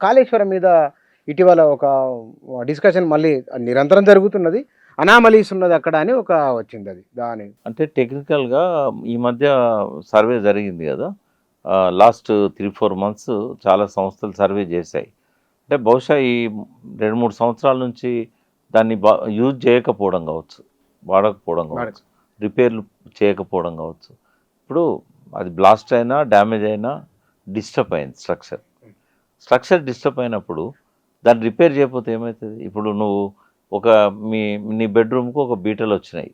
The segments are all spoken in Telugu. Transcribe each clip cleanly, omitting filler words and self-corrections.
కాళేశ్వరం మీద ఇటీవల ఒక డిస్కషన్ మళ్ళీ నిరంతరం జరుగుతున్నది. అనామలీస్ ఉన్నది అక్కడ అని ఒక వచ్చింది అది. దాని అంటే టెక్నికల్‌గా ఈ మధ్య సర్వే జరిగింది గదా! లాస్ట్ 3, 4 మంత్స్ చాలా సంస్థలు సర్వే చేశాయి. అంటే బహుశా ఈ 2, 3 సంవత్సరాల నుంచి దాన్ని యూజ్ చేయకపోవడం కావచ్చు. వాడకపోవడం కావచ్చు. రిపేర్లు చేయకపోవడం కావచ్చు. ఇప్పుడు అది బ్లాస్ట్ అయినా, డ్యామేజ్ అయినా డిస్టర్బ్ అయింది స్ట్రక్చర్. స్ట్రక్చర్ డిస్టర్బ్ అయినప్పుడు దాన్ని రిపేర్ చేయకపోతే ఏమవుతుంది? ఇప్పుడు నువ్వు ఒక నీ బెడ్‌రూమ్‌కి ఒక బీటలొచ్చినాయి.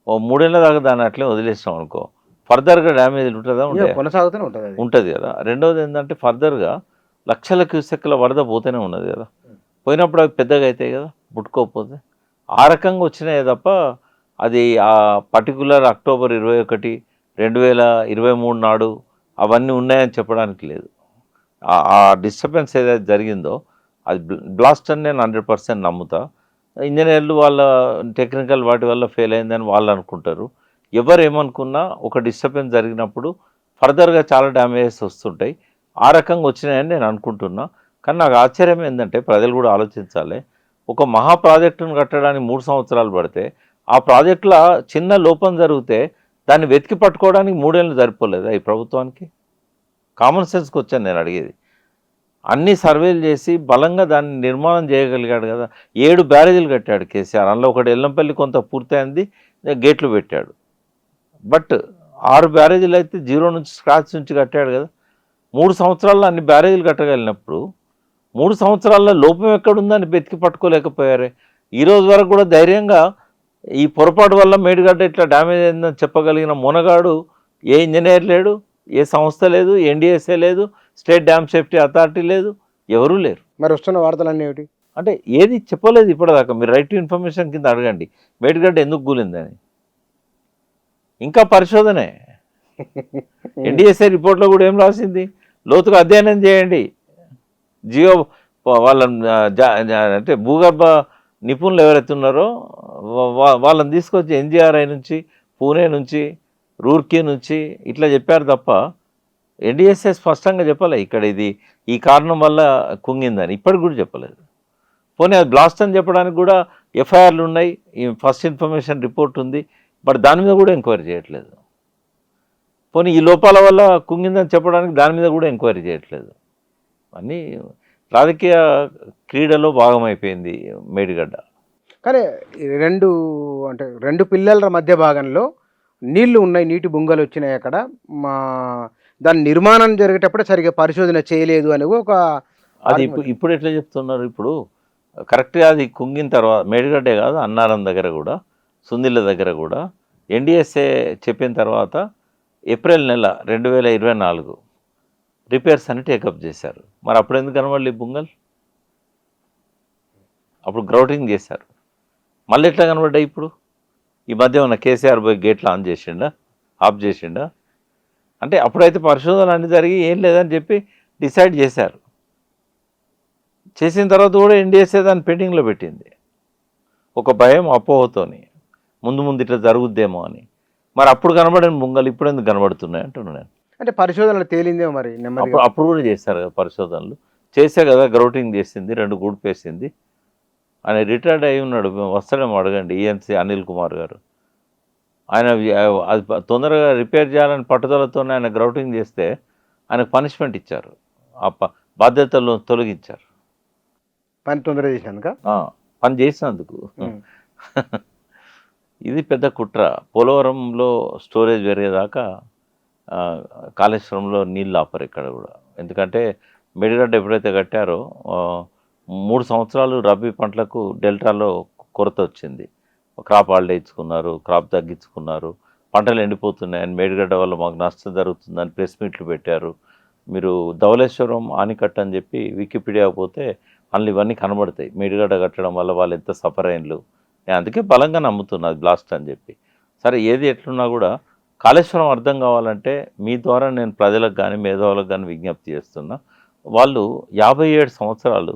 ఓ 3 ఏళ్ల దాకా దాన్ని అట్లే వదిలేసినావు అనుకో, ఫర్దర్‌గా డ్యామేజ్‌లు ఉంటదా? ఉండయా? కొనసాగుతూనే ఉంటది అది. ఉంటది గదా! రెండోదేందంటే ఫర్దర్‌గా లక్షల క్యూసెక్కుల వరద పోతూనే ఉన్నది గదా! పోయినప్పుడు అవి పెద్దగా అయితాయి గదా! ముట్టుకోకపోతే. ఆ రకంగా వచ్చినాయే తప్ప అది పర్టిక్యులర్ అక్టోబర్ 21, 2023 నాడు అవన్నీ ఉన్నాయని చెప్పడానికి లేదు. ఆ డిస్టర్బెన్స్ ఏదైతే జరిగిందో అది బ్లాస్ట్ అని నేను 100% నమ్ముతా. ఇంజినీర్లు వాళ్ళ టెక్నికల్ వాటి వల్ల ఫెయిల్ అయిందని వాళ్ళు అనుకుంటారు. ఎవరు ఏమనుకున్నా ఒక డిస్టర్బెన్స్ జరిగినప్పుడు ఫర్దర్‌గా చాలా డ్యామేజెస్ వస్తుంటాయి. ఆ రకంగా వచ్చినాయని నేను అనుకుంటున్నా. కానీ నాకు ఆశ్చర్యం ఏందంటే ప్రజలు కూడా ఆలోచించాలి. ఒక మహా ప్రాజెక్టును కట్టడానికి 3 సంవత్సరాలు పడితే, ఆ ప్రాజెక్ట్‌ల చిన్న లోపం జరిగితే దాన్ని వెతికి పట్టుకోవడానికి 3 ఏళ్ళు సరిపోలేదా ఈ ప్రభుత్వానికి? కామన్ సెన్స్‌కి వచ్చాను నేను అడిగేది. అన్ని సర్వేలు చేసి బలంగా దాన్ని నిర్మాణం చేయగలిగాడు కదా! 7 బ్యారేజీలు కట్టాడు కేసీఆర్. అందులో ఒకటి ఎల్లంపల్లి కొంత పూర్తయింది. గేట్లు పెట్టాడు. బట్ 6 బ్యారేజీలు అయితే జీరో నుంచి స్క్రాచ్ నుంచి కట్టాడు కదా! 3 సంవత్సరాల్లో అన్ని బ్యారేజీలు కట్టగలిగినప్పుడు 3 సంవత్సరాల్లో లోపం ఎక్కడుందని వెతికి పట్టుకోలేకపోయారే. ఈ రోజు వరకు కూడా ధైర్యంగా ఈ పొరపాటు వల్ల మేడిగడ్డ ఇట్లా డ్యామేజ్ అయిందని చెప్పగలిగిన మొనగాడు ఏ ఇంజనీర్ లేడు, ఏ సంస్థ లేదు, ఎన్‌డీఎస్ఏ లేదు, స్టేట్ డ్యామ్ సేఫ్టీ అథారిటీ లేదు, ఎవరూ లేరు. మరి వస్తున్న వార్తలన్నీ ఏమిటి? అంటే ఏది చెప్పలేదు ఇప్పటిదాకా. మీరు రైట్ టు ఇన్ఫర్మేషన్ కింద అడగండి. మేడిగడ్డ ఎందుకు కూలిందని. ఇంకా పరిశోధనే. ఎన్‌డీఎస్ఏ రిపోర్ట్‌లో కూడా ఏం రాసింది? లోతుగా అధ్యయనం చేయండి. జియో వాళ్ళని అంటే భూగర్భ నిపుణులు ఎవరైతే ఉన్నారో వాళ్ళని తీసుకొచ్చి ఎన్‌జీఆర్ఐ నుంచి, పూణే నుంచి, రూర్కీ నుంచి ఇట్లా చెప్పారు తప్ప ఎన్‌డీఎస్ఏ స్పష్టంగా చెప్పలే ఇక్కడ ఇది ఈ కారణం వల్ల కుంగిందని. ఇప్పటికి కూడా చెప్పలేదు. పోనీ అది బ్లాస్ట్ అని చెప్పడానికి కూడా ఎఫ్ఐఆర్లు ఉన్నాయి, ఈ ఫస్ట్ ఇన్ఫర్మేషన్ రిపోర్ట్ ఉంది. బట్ దాని మీద కూడా ఎంక్వైరీ చేయట్లేదు. పోనీ ఈ లోపాల వల్ల కుంగిందని చెప్పడానికి దాని మీద కూడా ఎంక్వైరీ చేయట్లేదు. అన్నీ రాజకీయ క్రీడలో భాగమైపోయింది మేడిగడ్డ. కానీ 2 అంటే 2 పిల్లల మధ్య భాగంలో నీళ్లు ఉన్నాయి. నీటి బుంగలు వచ్చినాయి అక్కడ. మా దాని నిర్మాణం జరిగేటప్పుడే సరిగ్గా పరిశోధన చేయలేదు అని ఒక అది ఇప్పుడు ఎట్లా చెప్తున్నారు? ఇప్పుడు కరెక్ట్‌గా అది కుంగిన తర్వాత మేడిగడ్డే కాదు అన్నారం దగ్గర కూడా, సుందిళ్ళ దగ్గర కూడా ఎన్‌డీఎస్ఏ చెప్పిన తర్వాత ఏప్రిల్ నెల 2024 రిపేర్స్ అని టేకప్ చేశారు. మరి అప్పుడు ఎందుకు కనబడలే బుంగల్? అప్పుడు గ్రౌటింగ్ చేశారు. మళ్ళీ ఎట్లా కనబడ్డాయి ఇప్పుడు? ఈ మధ్య ఉన్న కేసీఆర్ పోయి గేట్లు ఆన్ చేసిండా, ఆఫ్ చేసిండా? అంటే అప్పుడైతే పరిశోధన అన్ని జరిగి ఏం లేదని చెప్పి డిసైడ్ చేశారు. చేసిన తర్వాత కూడా ఎన్‌డీఎస్ఏ దాన్ని పెండింగ్లో పెట్టింది. ఒక భయం అపోహతోని ముందు ముందు ఇట్లా జరుగుద్దేమో అని. మరి అప్పుడు కనబడిన బుంగలు ఇప్పుడు ఎందుకు కనబడుతున్నాయి అంటున్నాను నేను. అంటే పరిశోధనలు తేలిందేమో మరి నెమ్మదిగా. అప్పుడు కూడా చేశారు కదా పరిశోధనలు. చేసే కదా గ్రౌటింగ్ చేసింది, 2 గుడిపేసింది. ఆయన రిటైర్డ్ అయి ఉన్నాడు. వస్తాడేమో అడగండి ఈఎన్సీ అనిల్ కుమార్ గారు. ఆయన అది తొందరగా రిపేర్ చేయాలని పట్టుదలతో ఆయన గ్రౌటింగ్ చేస్తే ఆయనకు పనిష్మెంట్ ఇచ్చారు. ఆ బాధ్యతలను తొలగించారు. పని తొందరగా చేశానుక పని చేసినందుకు. ఇది పెద్ద కుట్ర. పోలవరంలో స్టోరేజ్ పెరిగేదాకా కాళేశ్వరంలో నీళ్ళు ఆపరు ఇక్కడ కూడా. ఎందుకంటే మేడిగడ్డ ఎప్పుడైతే కట్టారో 3 సంవత్సరాలు రబీ పంటలకు డెల్టాలో కొరత వచ్చింది. క్రాప్ హాలిడే ఇచ్చుకున్నారు, క్రాప్ తగ్గించుకున్నారు, పంటలు ఎండిపోతున్నాయని మేడిగడ్డ వల్ల మాకు నష్టం జరుగుతుందని ప్రెస్ మీట్లు పెట్టారు. మీరు ధవళేశ్వరం ఆనికట్ట అని చెప్పి వికీపీడియా పోతే అందులో ఇవన్నీ కనబడతాయి. మేడిగడ్డ కట్టడం వల్ల వాళ్ళు ఎంత సఫర్ అయినలు. నేను అందుకే బలంగా నమ్ముతున్నా అది బ్లాస్ట్ అని చెప్పి. సరే ఏది ఎట్లున్నా కూడా కాళేశ్వరం అర్థం కావాలంటే మీ ద్వారా నేను ప్రజలకు కానీ మేధావులకు కానీ విజ్ఞప్తి చేస్తున్నా. వాళ్ళు 57 సంవత్సరాలు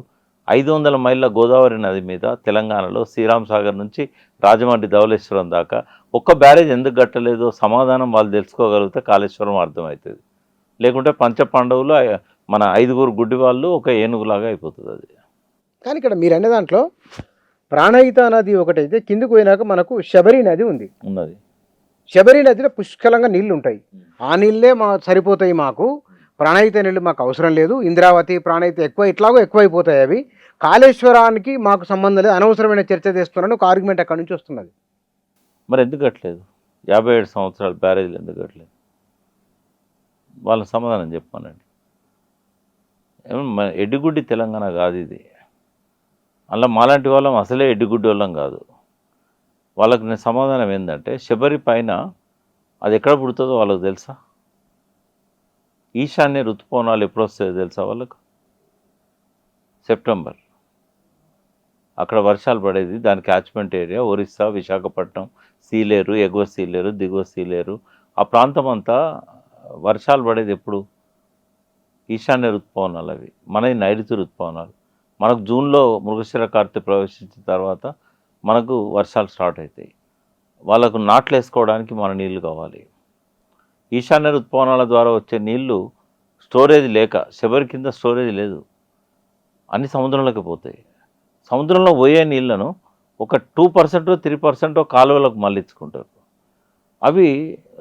500 మైళ్ళ గోదావరి నది మీద తెలంగాణలో శ్రీరామ్ సాగర్ నుంచి రాజమండ్రి ధవళేశ్వరం దాకా ఒక్క బ్యారేజ్ ఎందుకు కట్టలేదో సమాధానం వాళ్ళు తెలుసుకోగలిగితే కాళేశ్వరం అర్థమవుతుంది. లేకుంటే పంచపాండవులు మన 5 గుడ్డి వాళ్ళు ఒక ఏనుగులాగా అయిపోతుంది అది. కానీ ఇక్కడ మీరు అనే దాంట్లో ప్రాణహిత నది ఒకటైతే కిందికి పోయినాక మనకు శబరి నది ఉంది. ఉన్నది. శబరి నదిలో పుష్కలంగా నీళ్లు ఉంటాయి. ఆ నీళ్ళే సరిపోతాయి మాకు, ప్రాణహిత నీళ్ళు మాకు అవసరం లేదు, ఇంద్రావతి ప్రాణహిత ఎక్కువ ఇట్లాగో ఎక్కువైపోతాయి అవి, కాళేశ్వరానికి మాకు సంబంధం లేదు, అనవసరమైన చర్చ చేస్తున్నాను ఒక ఆర్గ్యుమెంట్ అక్కడి నుంచి వస్తున్నది. మరి ఎందుకు కట్టలేదు? 57 సంవత్సరాలు బ్యారేజ్లు ఎందుకు కట్టలేదు? వాళ్ళ సమాధానం చెప్పానండి. ఎడ్డిగుడ్డి తెలంగాణ కాదు ఇది. అలా మాలాంటి వాళ్ళం అసలే ఎడ్డిగుడ్డి వాళ్ళం కాదు. వాళ్ళకి నేను సమాధానం ఏంటంటే, శబరి పైన అది ఎక్కడ పుడుతుందో వాళ్ళకి తెలుసా? ఈశాన్య ఋతుపవనాలు ఎప్పుడు వస్తాయో తెలుసా వాళ్ళకు? సెప్టెంబర్. అక్కడ వర్షాలు పడేది, దాని క్యాచ్మెంట్ ఏరియా ఒరిస్సా, విశాఖపట్నం, సీలేరు, ఎగువ సీలేరు, దిగువ సీలేరు, ఆ ప్రాంతం అంతా వర్షాలు పడేది ఎప్పుడు? ఈశాన్య ఋతుపవనాలు అవి. మనది నైరుతి ఋతుపవనాలు. మనకు జూన్లో మృగశిర కార్తె ప్రవేశించిన తర్వాత మనకు వర్షాలు స్టార్ట్ అవుతాయి. వాళ్ళకు నాట్లు వేసుకోవడానికి మన నీళ్లు కావాలి. ఈశాన్య ఋతుపవనాల ద్వారా వచ్చే నీళ్లు స్టోరేజ్ లేక, శబరి కింద స్టోరేజ్ లేదు, అన్ని సముద్రంలోకి పోతాయి. సముద్రంలో పోయే నీళ్లను ఒక 2% 3% కాలువలకు మళ్ళించుకుంటారు. అవి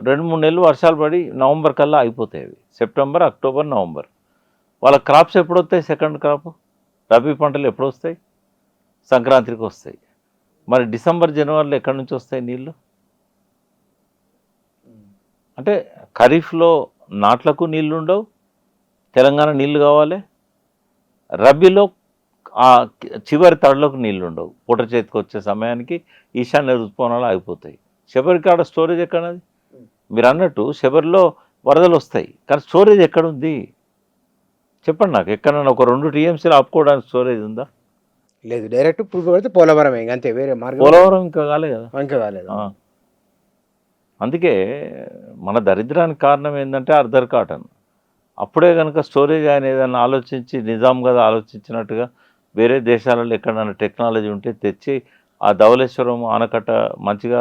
2-3 నెలలు వర్షాలు పడి నవంబర్ కల్లా అయిపోతాయి. అవి సెప్టెంబర్, అక్టోబర్, నవంబర్. వాళ్ళ క్రాప్స్ ఎప్పుడు వస్తాయి? సెకండ్ క్రాప్ రబీ పంటలు ఎప్పుడు వస్తాయి? సంక్రాంతికి వస్తాయి. మరి డిసెంబర్, జనవరిలో ఎక్కడి నుంచి వస్తాయి నీళ్ళు? అంటే ఖరీఫ్లో నాట్లకు నీళ్లు ఉండవు, తెలంగాణ నీళ్లు కావాలి. రబీలో ఆ చివరి తడలోకి నీళ్లు ఉండవు. పూట చేతికి వచ్చే సమయానికి ఈశాన్య ఋతుపవనాలు ఆగిపోతాయి. శబరి కాడ స్టోరేజ్ ఎక్కడది? మీరు అన్నట్టు శబరిలో వరదలు వస్తాయి, కానీ స్టోరేజ్ ఎక్కడుంది చెప్పండి నాకు. ఎక్కడన్నా ఒక 2 TMCలు ఆపుకోవడానికి స్టోరేజ్ ఉందా? లేదు. డైరెక్ట్ ఇప్పుడు పెడితే పోలవరం అంతే, వేరే మార్గం. పోలవరం ఇంకా కాలే కదా. ఇంకా కాలేదు. అందుకే మన దరిద్రానికి కారణం ఏంటంటే అర్ధర్ కాటన్. అప్పుడే కనుక స్టోరేజ్ ఆయన ఏదైనా ఆలోచించి, నిజాం కదా ఆలోచించినట్టుగా వేరే దేశాలలో ఎక్కడైనా టెక్నాలజీ ఉంటే తెచ్చి ఆ ధవళేశ్వరం ఆనకట్ట మంచిగా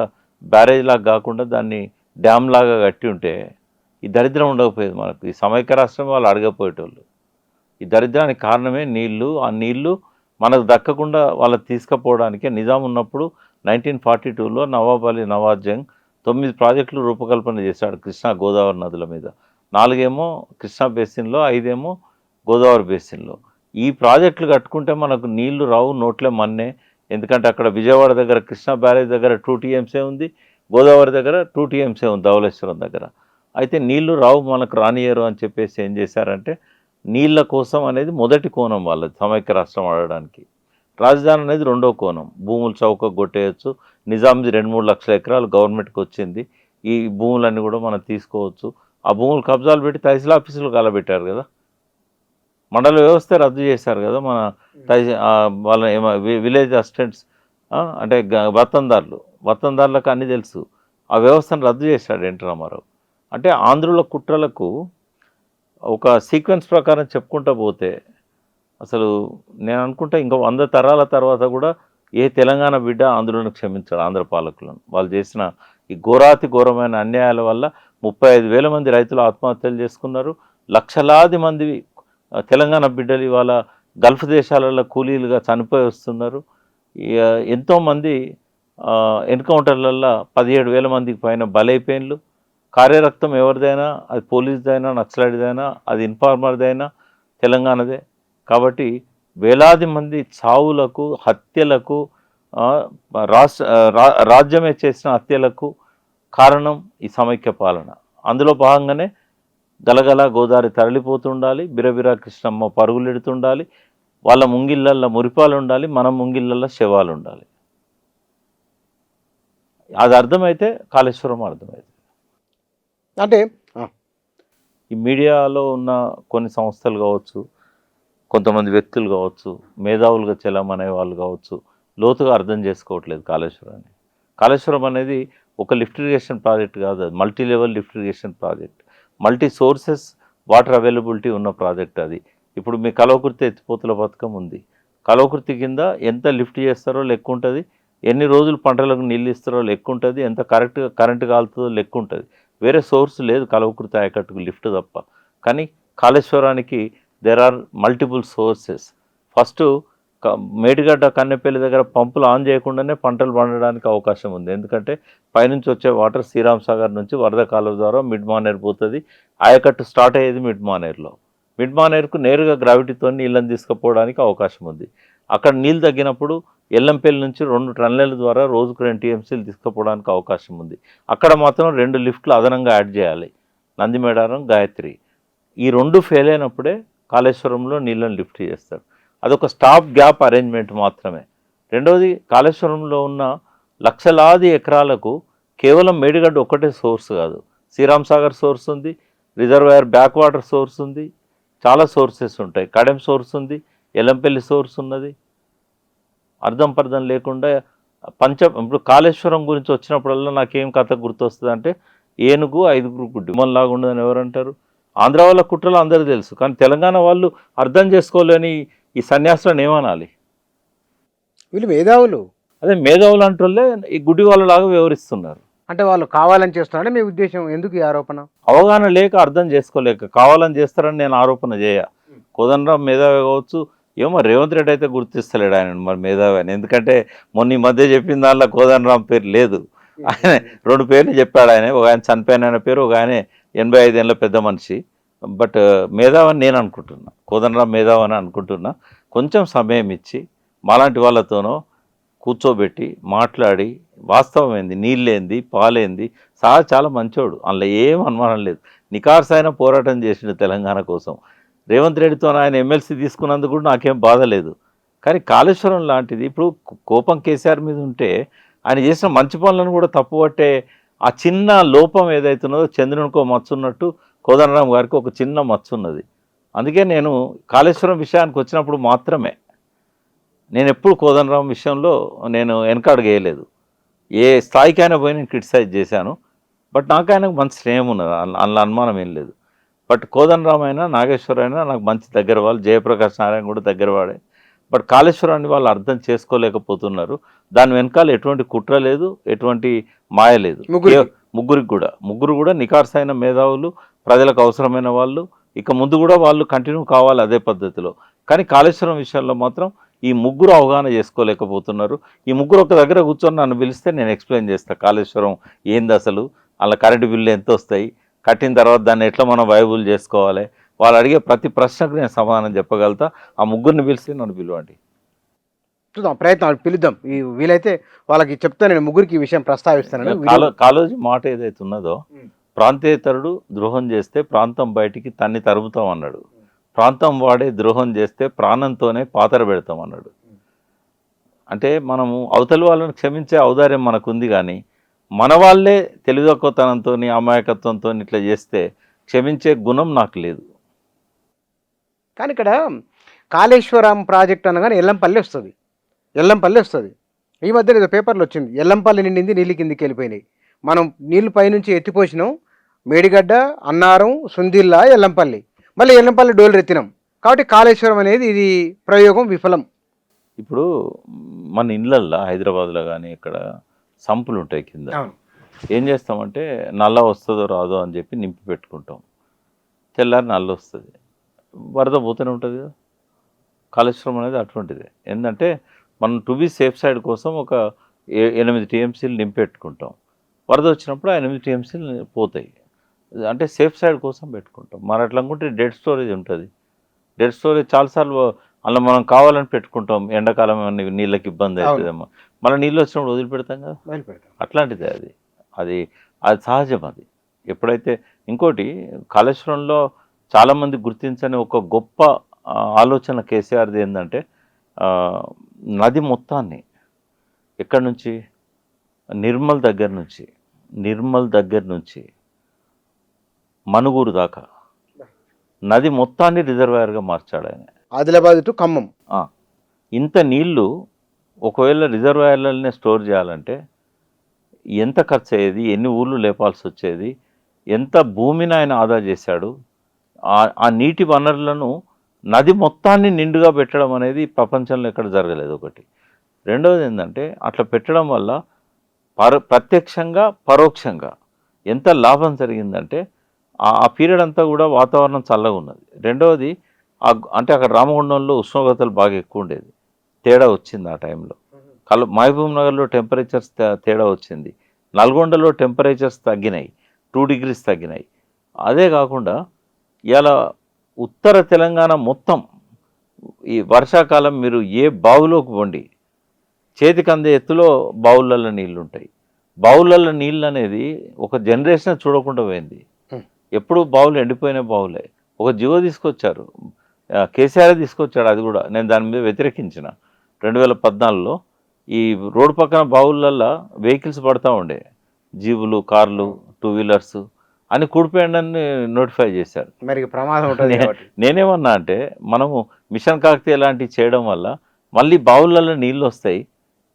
బ్యారేజ్ లాగా కాకుండా దాన్ని డ్యామ్ లాగా కట్టి ఉంటే ఈ దరిద్రం ఉండకపోయేది మనకు. ఈ సమైక్య రాష్ట్రం వాళ్ళు అడగపోయేటోళ్ళు. ఈ దరిద్రానికి కారణమే నీళ్లు. ఆ నీళ్లు మనకు దక్కకుండా వాళ్ళకి తీసుకుపోవడానికే నిజాం ఉన్నప్పుడు 1942లో నవాబ్ అలీ నవాజ్ జంగ్ 9 ప్రాజెక్టులు రూపకల్పన చేశాడు కృష్ణా గోదావరి నదుల మీద. 4 ఏమో కృష్ణా బేసిన్లో, 5 ఏమో గోదావరి బేసిన్లో. ఈ ప్రాజెక్టులు కట్టుకుంటే మనకు నీళ్లు రావు, నోట్లే మన్నే. ఎందుకంటే అక్కడ విజయవాడ దగ్గర కృష్ణా బ్యారేజ్ దగ్గర 2 TMC ఉంది, గోదావరి దగ్గర 2 TMC ఉంది ధవళేశ్వరం దగ్గర. అయితే నీళ్లు రావు, మనకు రానియరు అని చెప్పేసి ఏం చేశారంటే, నీళ్ల కోసం అనేది మొదటి కోణం వాళ్ళది సమైక్య రాష్ట్రం ఆడడానికి. రాజధాని అనేది రెండో కోణం. భూములు చౌక కొట్టేయచ్చు. నిజాంది 2-3 లక్షల ఎకరాలు గవర్నమెంట్కి వచ్చింది. ఈ భూములన్నీ కూడా మనం తీసుకోవచ్చు. ఆ భూములు కబ్జాలు పెట్టి తహసీల్ ఆఫీసులు కలబెట్టారు కదా. మండల వ్యవస్థ రద్దు చేశారు కదా మన వాళ్ళ విలేజ్ అసిస్టెంట్స్, అంటే వతందారులకు అన్నీ తెలుసు. ఆ వ్యవస్థను రద్దు చేశాడు ఎన్టీ రామారావు. అంటే ఆంధ్రుల కుట్రలకు ఒక సీక్వెన్స్ ప్రకారం చెప్పుకుంటూ పోతే అసలు నేను అనుకుంటా ఇంకా 100 తరాల తర్వాత కూడా ఏ తెలంగాణ బిడ్డ ఆంధ్రులను క్షమించాడు. ఆంధ్ర పాలకులను వాళ్ళు చేసిన ఈ ఘోరాతి ఘోరమైన అన్యాయాల వల్ల 35,000 మంది రైతులు ఆత్మహత్యలు చేసుకున్నారు. లక్షలాది మంది తెలంగాణ బిడ్డలు ఇవాళ గల్ఫ్ దేశాలలో కూలీలుగా చనిపోయి వస్తున్నారు. ఎంతోమంది ఎన్కౌంటర్లలో 17,000 మందికి పైన బలైపోయిన్లు. కార్యరక్తం ఎవరిదైనా, అది పోలీసుదైనా, నక్సలైట్దైనా, అది ఇన్ఫార్మర్దైనా తెలంగాణదే. కాబట్టి వేలాది మంది చావులకు, హత్యలకు, రాజ్యమే చేసిన హత్యలకు కారణం ఈ సమైక్య పాలన. అందులో భాగంగానే గలగల గోదావరి తరలిపోతుండాలి, బిరబిరా కృష్ణమ్మ పరుగులెడుతుండాలి, వాళ్ళ ముంగిళ్ళల్లో మురిపాలు ఉండాలి, మన ముంగిళ్ళల్లో శవాలు ఉండాలి. అది అర్థమైతే కాళేశ్వరం అర్థమైతే. అంటే ఈ మీడియాలో ఉన్న కొన్ని సంస్థలు కావచ్చు, కొంతమంది వ్యక్తులు కావచ్చు, మేధావులుగా చెల్లమనే వాళ్ళు కావచ్చు, లోతుగా అర్థం చేసుకోవట్లేదు కాళేశ్వరాన్ని. కాళేశ్వరం అనేది ఒక లిఫ్ట్ ఇరిగేషన్ ప్రాజెక్ట్ కాదు, అది multi level lift irrigation project, multi sources water availability ఉన్న ప్రాజెక్ట్ అది. ఇప్పుడు మీ కల్వకుర్తి ఎత్తిపోతుల పథకం ఉంది. కల్వకుర్తి కింద ఎంత లిఫ్ట్ చేస్తారో లెక్క ఉంటుంది, ఎన్ని రోజులు పంటలకు నీళ్ళు ఇస్తారో లెక్క ఉంటుంది, ఎంత కరెంటు కాలుతుందో లెక్క ఉంటుంది. వేరే సోర్స్ లేదు కల్వకుర్తి ఆయకట్టుకు లిఫ్ట్ తప్ప. కానీ కాళేశ్వరానికి there are multiple sources. First Medigadda Kannepalli దగ్గర పంపులు ఆన్ చేయకుండానే పంటలు పండడానికి అవకాశం ఉంది. ఎందుకంటే పైనుంచి వచ్చే వాటర్ శ్రీరామ్ సాగర్ నుంచి వరద కాలువ ద్వారా మిడ్ మానేర్ పోతుంది. ఆయకట్టు స్టార్ట్ అయ్యేది మిడ్ మానేర్లో. మిడ్ మానేర్కు నేరుగా గ్రావిటీతో నీళ్ళని తీసుకుపోవడానికి అవకాశం ఉంది. అక్కడ నీళ్ళు తగ్గినప్పుడు ఎల్లంపల్లి నుంచి 2 టన్నెల ద్వారా రోజుకు 2 టీఎంసీలు తీసుకుపోవడానికి అవకాశం ఉంది. అక్కడ మాత్రం 2 లిఫ్ట్లు అదనంగా యాడ్ చేయాలి, నందిమేడారం, గాయత్రి. ఈ 2 ఫెయిల్ అయినప్పుడే కాళేశ్వరంలో నీళ్ళని లిఫ్ట్ చేస్తారు. అదొక స్టాప్ గ్యాప్ అరేంజ్మెంట్ మాత్రమే. రెండవది, కాళేశ్వరంలో ఉన్న లక్షలాది ఎకరాలకు కేవలం మేడిగడ్డ ఒక్కటే సోర్స్ కాదు, శ్రీరామ్ సాగర్ సోర్స్ ఉంది, రిజర్వాయర్ బ్యాక్ వాటర్ సోర్స్ ఉంది, చాలా సోర్సెస్ ఉంటాయి. కడెం సోర్స్ ఉంది, ఎల్లంపల్లి సోర్స్ ఉన్నది. అర్థం పర్థం లేకుండా ఇప్పుడు కాళేశ్వరం గురించి వచ్చినప్పుడల్లా నాకేం కథ గుర్తొస్తుంది అంటే, ఏనుగు 5 గుడ్డు లాగా ఉండదని ఎవరంటారు? ఆంధ్ర వాళ్ళ కుట్రలు అందరూ తెలుసు, కానీ తెలంగాణ వాళ్ళు అర్థం చేసుకోలేని ఈ సన్యాసులను ఏమనాలి? వీళ్ళు మేధావులు. అదే మేధావులు అంటోళ్ళే ఈ గుడ్డి వాళ్ళలాగా వ్యవహరిస్తున్నారు. అంటే వాళ్ళు కావాలని చేస్తున్నారని మీ ఉద్దేశం? ఎందుకు ఈ ఆరోపణ? అవగాహన లేక, అర్థం చేసుకోలేక. కావాలని చేస్తారని నేను ఆరోపణ చేయ. కోదండరాం మేధావి కావచ్చు, ఏమో రేవంత్ రెడ్డి అయితే గుర్తిస్తలేడు ఆయన మరి మేధావి అని. ఎందుకంటే మొన్న ఈ మధ్య చెప్పిన దాంట్లో కోదండరాం పేరు లేదు. ఆయన 2 పేర్లు చెప్పాడు ఆయన. ఒక ఆయన చనిపోయిన ఆయన పేరు, ఒక ఆయన 85 ఏళ్ళ పెద్ద మనిషి. బట్ మేధావి అని నేను అనుకుంటున్నా, కోదండరాం మేధావి అని అనుకుంటున్నా. కొంచెం సమయం ఇచ్చి మాలాంటి వాళ్ళతోనో కూర్చోబెట్టి మాట్లాడి వాస్తవం ఏంది, నీళ్ళేంది, పాలేంది. చాలా మంచోడు, అందులో ఏం అనుమానం లేదు. నికార్సైన పోరాటం చేసిండు తెలంగాణ కోసం. రేవంత్ రెడ్డితో ఆయన ఎమ్మెల్సీ తీసుకున్నందుకు కూడా నాకేం బాధ లేదు. కానీ కాళేశ్వరం లాంటిది ఇప్పుడు కోపం కేసీఆర్ మీద ఉంటే ఆయన చేసిన మంచి పనులను కూడా తప్పుపట్టే ఆ చిన్న లోపం ఏదైతున్నదో, చంద్రునికో మచ్చ ఉన్నట్టు కోదండరాం గారికి ఒక చిన్న మచ్చ ఉన్నది. అందుకే నేను కాళేశ్వరం విషయానికి వచ్చినప్పుడు మాత్రమే, నేను ఎప్పుడు కోదండరాం విషయంలో నేను వెనకాడు వేయలేదు. ఏ స్థాయికైనా పోయి నేను క్రిటిసైజ్ చేశాను. బట్ నాకు ఆయనకు మంచి స్నేహం ఉన్నది, అందులో అనుమానం ఏం లేదు. బట్ కోదండరాం అయినా, నాగేశ్వర అయినా నాకు మంచి దగ్గర వాళ్ళు. జయప్రకాష్ నారాయణ కూడా దగ్గరవాడే. బట్ కాళేశ్వరాన్ని వాళ్ళు అర్థం చేసుకోలేకపోతున్నారు. దాని వెనకాల ఎటువంటి కుట్ర లేదు, ఎటువంటి మాయ లేదు. ముగ్గురు కూడా నికార్సైన మేధావులు, ప్రజలకు అవసరమైన వాళ్ళు. ఇక ముందు కూడా వాళ్ళు కంటిన్యూ కావాలి అదే పద్ధతిలో. కానీ కాళేశ్వరం విషయంలో మాత్రం ఈ ముగ్గురు అవగాహన చేసుకోలేకపోతున్నారు. ఈ ముగ్గురు ఒక దగ్గర కూర్చొని నన్ను పిలిస్తే నేను ఎక్స్ప్లెయిన్ చేస్తాను కాళేశ్వరం ఏంది అసలు, అలా కరెంటు బిల్లు ఎంత వస్తాయి, కట్టిన తర్వాత దాన్ని ఎట్లా మనం వైబుల్ చేసుకోవాలి, వాళ్ళు అడిగే ప్రతి ప్రశ్నకు నేను సమాధానం చెప్పగలుగుతా. ఆ ముగ్గురిని పిలిస్తే నన్ను పిలవండి, చూద్దాం, ప్రయత్నం పిలుద్దాం. ఈ వీలైతే వాళ్ళకి చెప్తాను, నేను ముగ్గురికి ఈ విషయం ప్రస్తావిస్తాను. కాళోజీ మాట ఏదైతే ఉన్నదో, ప్రాంతేతరుడు ద్రోహం చేస్తే ప్రాంతం బయటికి తన్ని తరుముతాం అన్నాడు. ప్రాంతం వాడే ద్రోహం చేస్తే ప్రాణంతోనే పాతర పెడతాం అన్నాడు. అంటే మనము అవతలి వాళ్ళని క్షమించే ఔదార్యం మనకుంది, కానీ మన వాళ్ళే తెలివితక్కువతనంతో, అమాయకత్వంతో ఇట్లా చేస్తే క్షమించే గుణం నాకు లేదు. కానీ ఇక్కడ కాళేశ్వరం ప్రాజెక్ట్ అనగానే ఎల్లంపల్లి వస్తుంది. ఈ మధ్య ఏదో పేపర్లో వచ్చింది, ఎల్లంపల్లి నిండింది, నీళ్ళు కిందికి వెళ్ళిపోయినాయి. మనం నీళ్లు పైనుంచి ఎత్తిపోసినాం, మేడిగడ్డ, అన్నారం, సుందిల్లా, ఎల్లంపల్లి, మళ్ళీ ఎల్లంపల్లి డోలు ఎత్తినాం. కాబట్టి కాళేశ్వరం అనేది ఇది ప్రయోగం విఫలం. ఇప్పుడు మన ఇళ్ళల్లో హైదరాబాద్లో కానీ ఇక్కడ సంపులు ఉంటాయి కింద. ఏం చేస్తామంటే నల్ల వస్తుందో రాదో అని చెప్పి నింపి పెట్టుకుంటాం. తెల్లారి నల్ల వస్తుంది, వరద పోతూనే ఉంటుంది కదా. కాళేశ్వరం అనేది అటువంటిదే. ఏంటంటే మనం టు బి సేఫ్ సైడ్ కోసం ఒక 8 టీఎంసీలు నింపి పెట్టుకుంటాం. వరద వచ్చినప్పుడు ఆ 8 టీఎంసీలు పోతాయి. అంటే సేఫ్ సైడ్ కోసం పెట్టుకుంటాం. మరి అట్లా అనుకుంటే డెడ్ స్టోరేజ్ ఉంటుంది. డెడ్ స్టోరేజ్ చాలాసార్లు అలా మనం కావాలని పెట్టుకుంటాం. ఎండాకాలం నీళ్ళకి ఇబ్బంది అవుతుందేమో, మళ్ళీ నీళ్ళు వచ్చినప్పుడు వదిలిపెడతాం కదా. అట్లాంటిదే అది సహజం. అది ఎప్పుడైతే ఇంకోటి కాళేశ్వరంలో చాలామంది గుర్తించని ఒక గొప్ప ఆలోచన కేసీఆర్ది ఏంటంటే, నది మొత్తాన్ని ఎక్కడి నుంచి, నిర్మల్ దగ్గర నుంచి మనుగూరు దాకా నది మొత్తాన్ని రిజర్వాయర్గా మార్చాడు ఆయన. ఆదిలాబాద్ టు ఖమ్మం. ఇంత నీళ్లు ఒకవేళ రిజర్వాయర్లనే స్టోర్ చేయాలంటే ఎంత ఖర్చు అయ్యేది, ఎన్ని ఊళ్ళు లేపాల్సి వచ్చేది, ఎంత భూమిని ఆయన ఆదా చేశాడు. ఆ నీటి వనరులను నది మొత్తాన్ని నిండుగా పెట్టడం అనేది ప్రపంచంలో ఎక్కడ జరగలేదు ఒకటి. రెండవది ఏంటంటే, అట్లా పెట్టడం వల్ల ప్రత్యక్షంగా పరోక్షంగా ఎంత లాభం జరిగిందంటే, ఆ పీరియడ్ అంతా కూడా వాతావరణం చల్లగా ఉన్నది. రెండవది, అంటే అక్కడ రామగుండంలో ఉష్ణోగ్రతలు బాగా ఎక్కువ ఉండేది, తేడా వచ్చింది ఆ టైంలో. మహబూబ్ నగర్లో టెంపరేచర్స్ తేడా వచ్చింది, నల్గొండలో టెంపరేచర్స్ తగ్గినాయి, 2 degrees తగ్గినాయి. అదే కాకుండా ఇలా ఉత్తర తెలంగాణ మొత్తం ఈ వర్షాకాలం మీరు ఏ బావులోకి పోండి, చేతికి అందే ఎత్తులో బావులలో నీళ్ళు ఉంటాయి. బావులలో నీళ్ళు అనేది ఒక జనరేషన్ చూడకుండా పోయింది. ఎప్పుడు బావులు ఎండిపోయిన బావులే. ఒక జియో తీసుకొచ్చారు, కేసీఆర్ తీసుకొచ్చాడు, అది కూడా నేను దాని మీద వ్యతిరేకించిన. 2014లో ఈ రోడ్డు పక్కన బావులల్లో వెహికల్స్ పడతా ఉండే, జీబులు, కార్లు, 2 wheelers అని కూడిపోయిందని నోటిఫై చేశారు. మరి ప్రమాదం ఉంటుంది కాబట్టి నేనేమన్నా అంటే మనము మిషన్ కాకతీయ లాంటివి చేయడం వల్ల మళ్ళీ బావులలో నీళ్ళు వస్తాయి.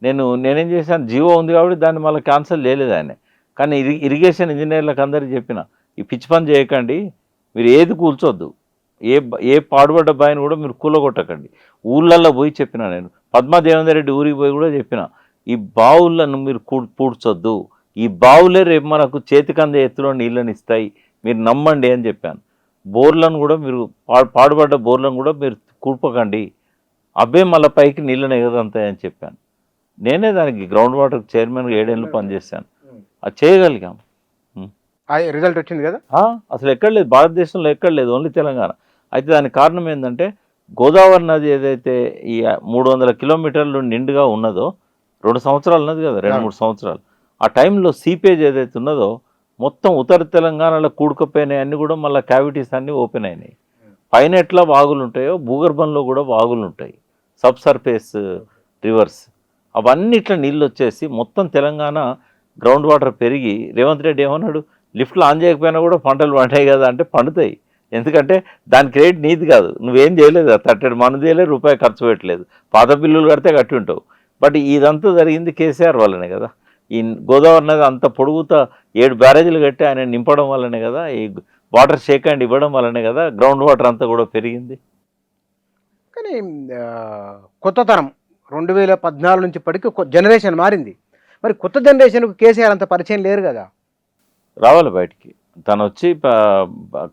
నేనేం చేశాను, జియో ఉంది కాబట్టి దాన్ని మళ్ళీ క్యాన్సిల్ చేయలేదు ఆయన. కానీ ఇరిగేషన్ ఇంజనీర్లకు అందరికీ చెప్పిన, ఈ పిచ్చి పని చేయకండి, మీరు ఏది కూల్చొద్దు, ఏ పాడుబడ్డ బాయిని కూడా మీరు కూలగొట్టకండి. ఊళ్ళల్లో పోయి చెప్పిన, నేను పద్మాదేవేందర్ రెడ్డి ఊరికి పోయి కూడా చెప్పిన, ఈ బావులను మీరు పూడ్చొద్దు, ఈ బావులే రేపు మనకు చేతికందే ఎత్తులో నీళ్ళని ఇస్తాయి, మీరు నమ్మండి అని చెప్పాను. బోర్లను కూడా మీరు పాడుబడ్డ బోర్లను కూడా మీరు కూర్పకండి, అవే మళ్ళీ పైకి నీళ్ళని ఎగదంతాయని చెప్పాను. నేనే దానికి గ్రౌండ్ వాటర్ చైర్మన్గా 7 ఏళ్ళు పనిచేశాను. అది చేయగలిగాం. రిజల్ట్ వచ్చింది కదా. అసలు ఎక్కడ లేదు, భారతదేశంలో ఎక్కడ లేదు, ఓన్లీ తెలంగాణ. అయితే దానికి కారణం ఏంటంటే గోదావరి నది ఏదైతే ఈ 300 కిలోమీటర్లు నిండుగా ఉన్నదో, 2 సంవత్సరాలు ఉన్నది కదా, 2-3 సంవత్సరాలు, ఆ టైంలో సీపేజ్ ఏదైతే ఉన్నదో మొత్తం ఉత్తర తెలంగాణలో కూడుకుపోయినాయి, అన్నీ కూడా మళ్ళీ క్యావిటీస్ అన్నీ ఓపెన్ అయినాయి. పైన ఎట్లా వాగులు ఉంటాయో భూగర్భంలో కూడా వాగులు ఉంటాయి, సబ్ సర్ఫేస్ రివర్స్, అవన్నీ ఇట్లా నీళ్ళు వచ్చేసి మొత్తం తెలంగాణ గ్రౌండ్ వాటర్ పెరిగి, రేవంత్ రెడ్డి ఏమన్నాడు, లిఫ్ట్లు ఆన్ చేయకపోయినా కూడా పంటలు పండాయి కదా అంటే, పండుతాయి. ఎందుకంటే దాని క్రెడిట్ నీది కాదు, నువ్వేం చేయలేదు, తట్టెడు మన చేయలేదు, రూపాయి ఖర్చు పెట్టలేదు, పాత బిల్లులు కడితే కట్టి ఉంటావు. బట్ ఇదంతా జరిగింది కేసీఆర్ వల్లనే కదా. ఈ గోదావరి నది అంత పొడుగుతా 7 బ్యారేజీలు కట్టి ఆయన నింపడం వల్లనే కదా, ఈ వాటర్ షేక్ హ్యాండ్ ఇవ్వడం వల్లనే కదా గ్రౌండ్ వాటర్ అంతా కూడా పెరిగింది. కానీ కొత్త తరం 2014 నుంచి ఇప్పటికి జనరేషన్ మారింది. మరి కొత్త జనరేషన్కు కేసీఆర్ అంత పరిచయం లేరు కదా. రావాలి బయటికి, తను వచ్చి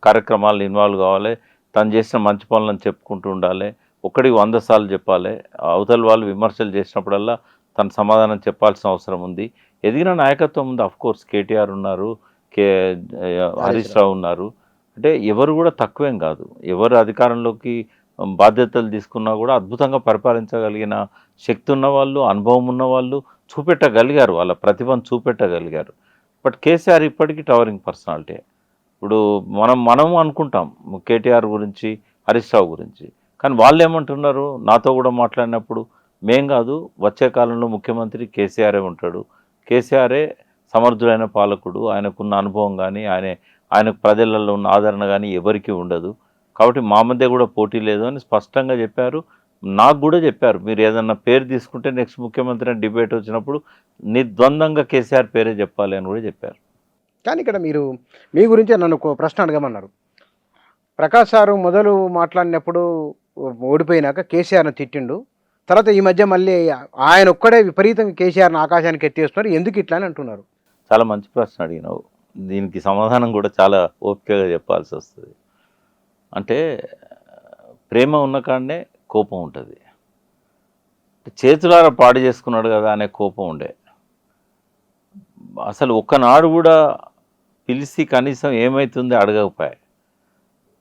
కార్యక్రమాలు ఇన్వాల్వ్ కావాలి, తను చేసిన మంచి పనులను చెప్పుకుంటూ ఉండాలి, ఒక్కడికి 100 సార్లు చెప్పాలి. అవతల వాళ్ళు విమర్శలు చేసినప్పుడల్లా తను సమాధానం చెప్పాల్సిన అవసరం ఉంది. ఎదిగిన నాయకత్వం ఉంది, అఫ్కోర్స్ కేటీఆర్ ఉన్నారు, హరీష్ రావు ఉన్నారు. అంటే ఎవరు కూడా తక్కువేం కాదు, ఎవరు అధికారంలోకి బాధ్యతలు తీసుకున్నా కూడా అద్భుతంగా పరిపాలించగలిగిన శక్తి ఉన్నవాళ్ళు, అనుభవం ఉన్నవాళ్ళు, చూపెట్టగలిగారు, వాళ్ళ ప్రతిభను చూపెట్టగలిగారు. బట్ కేసీఆర్ ఇప్పటికీ టవరింగ్ పర్సనాలిటీ. ఇప్పుడు మనం అనుకుంటాం కేటీఆర్ గురించి, హరీష్ రావు గురించి, కానీ వాళ్ళు ఏమంటున్నారు, నాతో కూడా మాట్లాడినప్పుడు, మేం కాదు, వచ్చే కాలంలో ముఖ్యమంత్రి కేసీఆరే ఉంటాడు, కేసీఆరే సమర్థుడైన పాలకుడు, ఆయనకున్న అనుభవం కానీ ఆయనకు ప్రజలలో ఉన్న ఆదరణ కానీ ఎవరికీ ఉండదు, కాబట్టి మా మధ్య కూడా పోటీ లేదు అని స్పష్టంగా చెప్పారు. నాకు కూడా చెప్పారు, మీరు ఏదన్నా పేరు తీసుకుంటే నెక్స్ట్ ముఖ్యమంత్రి అని డిబేట్ వచ్చినప్పుడు నిర్ద్వందంగా కేసీఆర్ పేరే చెప్పాలి అని కూడా చెప్పారు. కానీ ఇక్కడ మీరు మీ గురించి నన్ను ఒక ప్రశ్న అడగమన్నారు. ప్రకాష్ సారు మొదలు మాట్లాడినప్పుడు ఓడిపోయినాక కేసీఆర్ని తిట్టిండు, తర్వాత ఈ మధ్య మళ్ళీ ఆయన ఒక్కడే విపరీతంగా కేసీఆర్ని ఆకాశానికి ఎత్తేస్తున్నారు, ఎందుకు ఇట్లా అని అంటున్నారు. చాలా మంచి ప్రశ్న అడిగినావు, దీనికి సమాధానం కూడా చాలా ఓపికగా చెప్పాల్సి వస్తుంది. అంటే ప్రేమ ఉన్న కాడనే కోపం ఉంటుంది. చేతులారా పాడు చేసుకున్నాడు కదా అనే కోపం ఉండే. అసలు ఒక్కనాడు కూడా పిలిచి కనీసం ఏమవుతుంది అడగకపోయా.